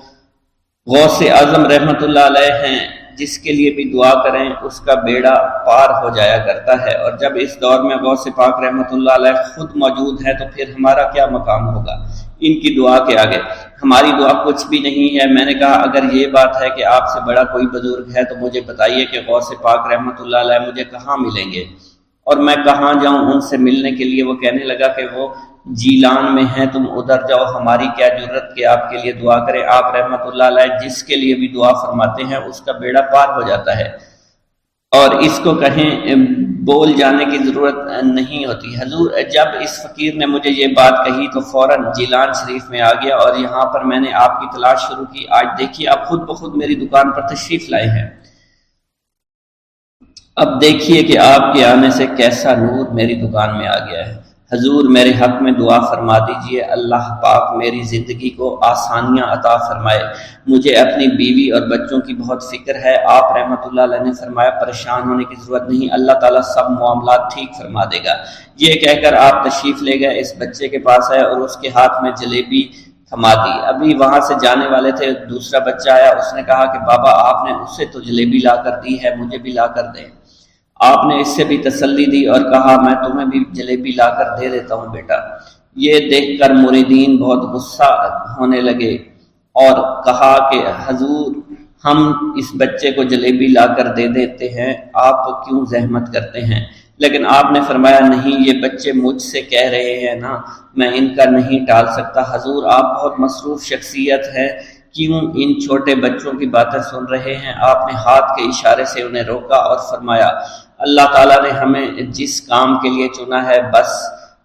غوث اعظم رحمت اللہ علیہ ہیں، جس کے لیے بھی دعا کریں اس کا بیڑا پار ہو جایا کرتا ہے، اور جب اس دور میں غوث پاک رحمت اللہ علیہ خود موجود ہے تو پھر ہمارا کیا مقام ہوگا ان کی دعا کے آگے؟ ہماری دعا کچھ بھی نہیں ہے۔ میں نے کہا اگر یہ بات ہے کہ آپ سے بڑا کوئی بزرگ ہے تو مجھے بتائیے کہ غوث پاک رحمت اللہ علیہ مجھے کہاں ملیں گے اور میں کہاں جاؤں ان سے ملنے کے لیے؟ وہ کہنے لگا کہ وہ جیلان میں ہیں، تم ادھر جاؤ، ہماری کیا جرت کہ آپ کے لیے دعا کریں۔ آپ رحمت اللہ علیہ جس کے لیے بھی دعا فرماتے ہیں اس کا بیڑا پار ہو جاتا ہے اور اس کو کہیں بول جانے کی ضرورت نہیں ہوتی۔ حضور جب اس فقیر نے مجھے یہ بات کہی تو فوراً جیلان شریف میں آ گیا اور یہاں پر میں نے آپ کی تلاش شروع کی۔ آج دیکھیے آپ خود بخود میری دکان پر تشریف لائے ہیں۔ اب دیکھیے کہ آپ کے آنے سے کیسا نور میری دکان میں آ گیا ہے۔ حضور میرے حق میں دعا فرما دیجئے، اللہ پاک میری زندگی کو آسانیاں عطا فرمائے، مجھے اپنی بیوی اور بچوں کی بہت فکر ہے۔ آپ رحمت اللہ علیہ نے فرمایا پریشان ہونے کی ضرورت نہیں، اللہ تعالیٰ سب معاملات ٹھیک فرما دے گا۔ یہ کہہ کر آپ تشریف لے گئے، اس بچے کے پاس آئے اور اس کے ہاتھ میں جلیبی تھما دی۔ ابھی وہاں سے جانے والے تھے، دوسرا بچہ آیا، اس نے کہا کہ بابا آپ نے اسے تو جلیبی لا کر دی ہے، مجھے بھی لا کر دیں۔ آپ نے اس سے بھی تسلی دی اور کہا میں تمہیں بھی جلیبی لا کر دے دیتا ہوں بیٹا۔ یہ دیکھ کر مریدین بہت غصہ ہونے لگے اور کہا کہ حضور ہم اس بچے کو جلیبی لا کر دے دیتے ہیں، آپ کیوں زحمت کرتے ہیں؟ لیکن آپ نے فرمایا نہیں، یہ بچے مجھ سے کہہ رہے ہیں نا، میں ان کا نہیں ٹال سکتا۔ حضور آپ بہت مصروف شخصیت ہے، کیوں ان چھوٹے بچوں کی باتیں سن رہے ہیں؟ آپ نے ہاتھ کے اشارے سے انہیں روکا اور فرمایا اللہ تعالیٰ نے ہمیں جس کام کے لیے چنا ہے بس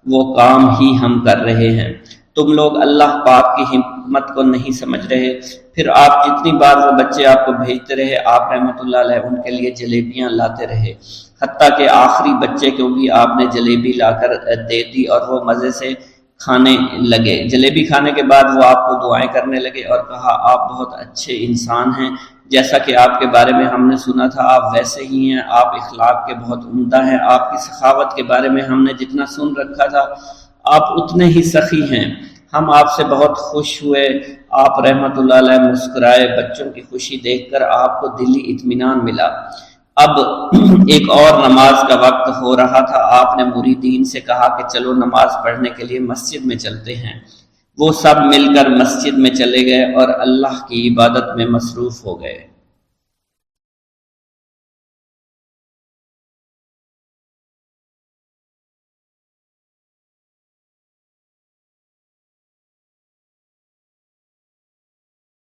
وہ کام ہی ہم کر رہے ہیں، تم لوگ اللہ پاک کی حکمت کو نہیں سمجھ رہے۔ پھر آپ جتنی بار وہ بچے آپ کو بھیجتے رہے، آپ رحمۃ اللہ علیہ ان کے لیے جلیبیاں لاتے رہے، حتیٰ کہ آخری بچے کو بھی آپ نے جلیبی لا کر دے دی اور وہ مزے سے کھانے لگے۔ جلیبی کھانے کے بعد وہ آپ کو دعائیں کرنے لگے اور کہا آپ بہت اچھے انسان ہیں، جیسا کہ آپ کے بارے میں ہم نے سنا تھا آپ ویسے ہی ہیں، آپ اخلاق کے بہت عمدہ ہیں، آپ کی سخاوت کے بارے میں ہم نے جتنا سن رکھا تھا آپ اتنے ہی سخی ہیں، ہم آپ سے بہت خوش ہوئے۔ آپ رحمت اللہ علیہ مسکرائے، بچوں کی خوشی دیکھ کر آپ کو دلی اطمینان ملا۔ اب ایک اور نماز کا وقت ہو رہا تھا، آپ نے مریدین سے کہا کہ چلو نماز پڑھنے کے لیے مسجد میں چلتے ہیں۔ وہ سب مل کر مسجد میں چلے گئے اور اللہ کی عبادت میں مصروف ہو گئے۔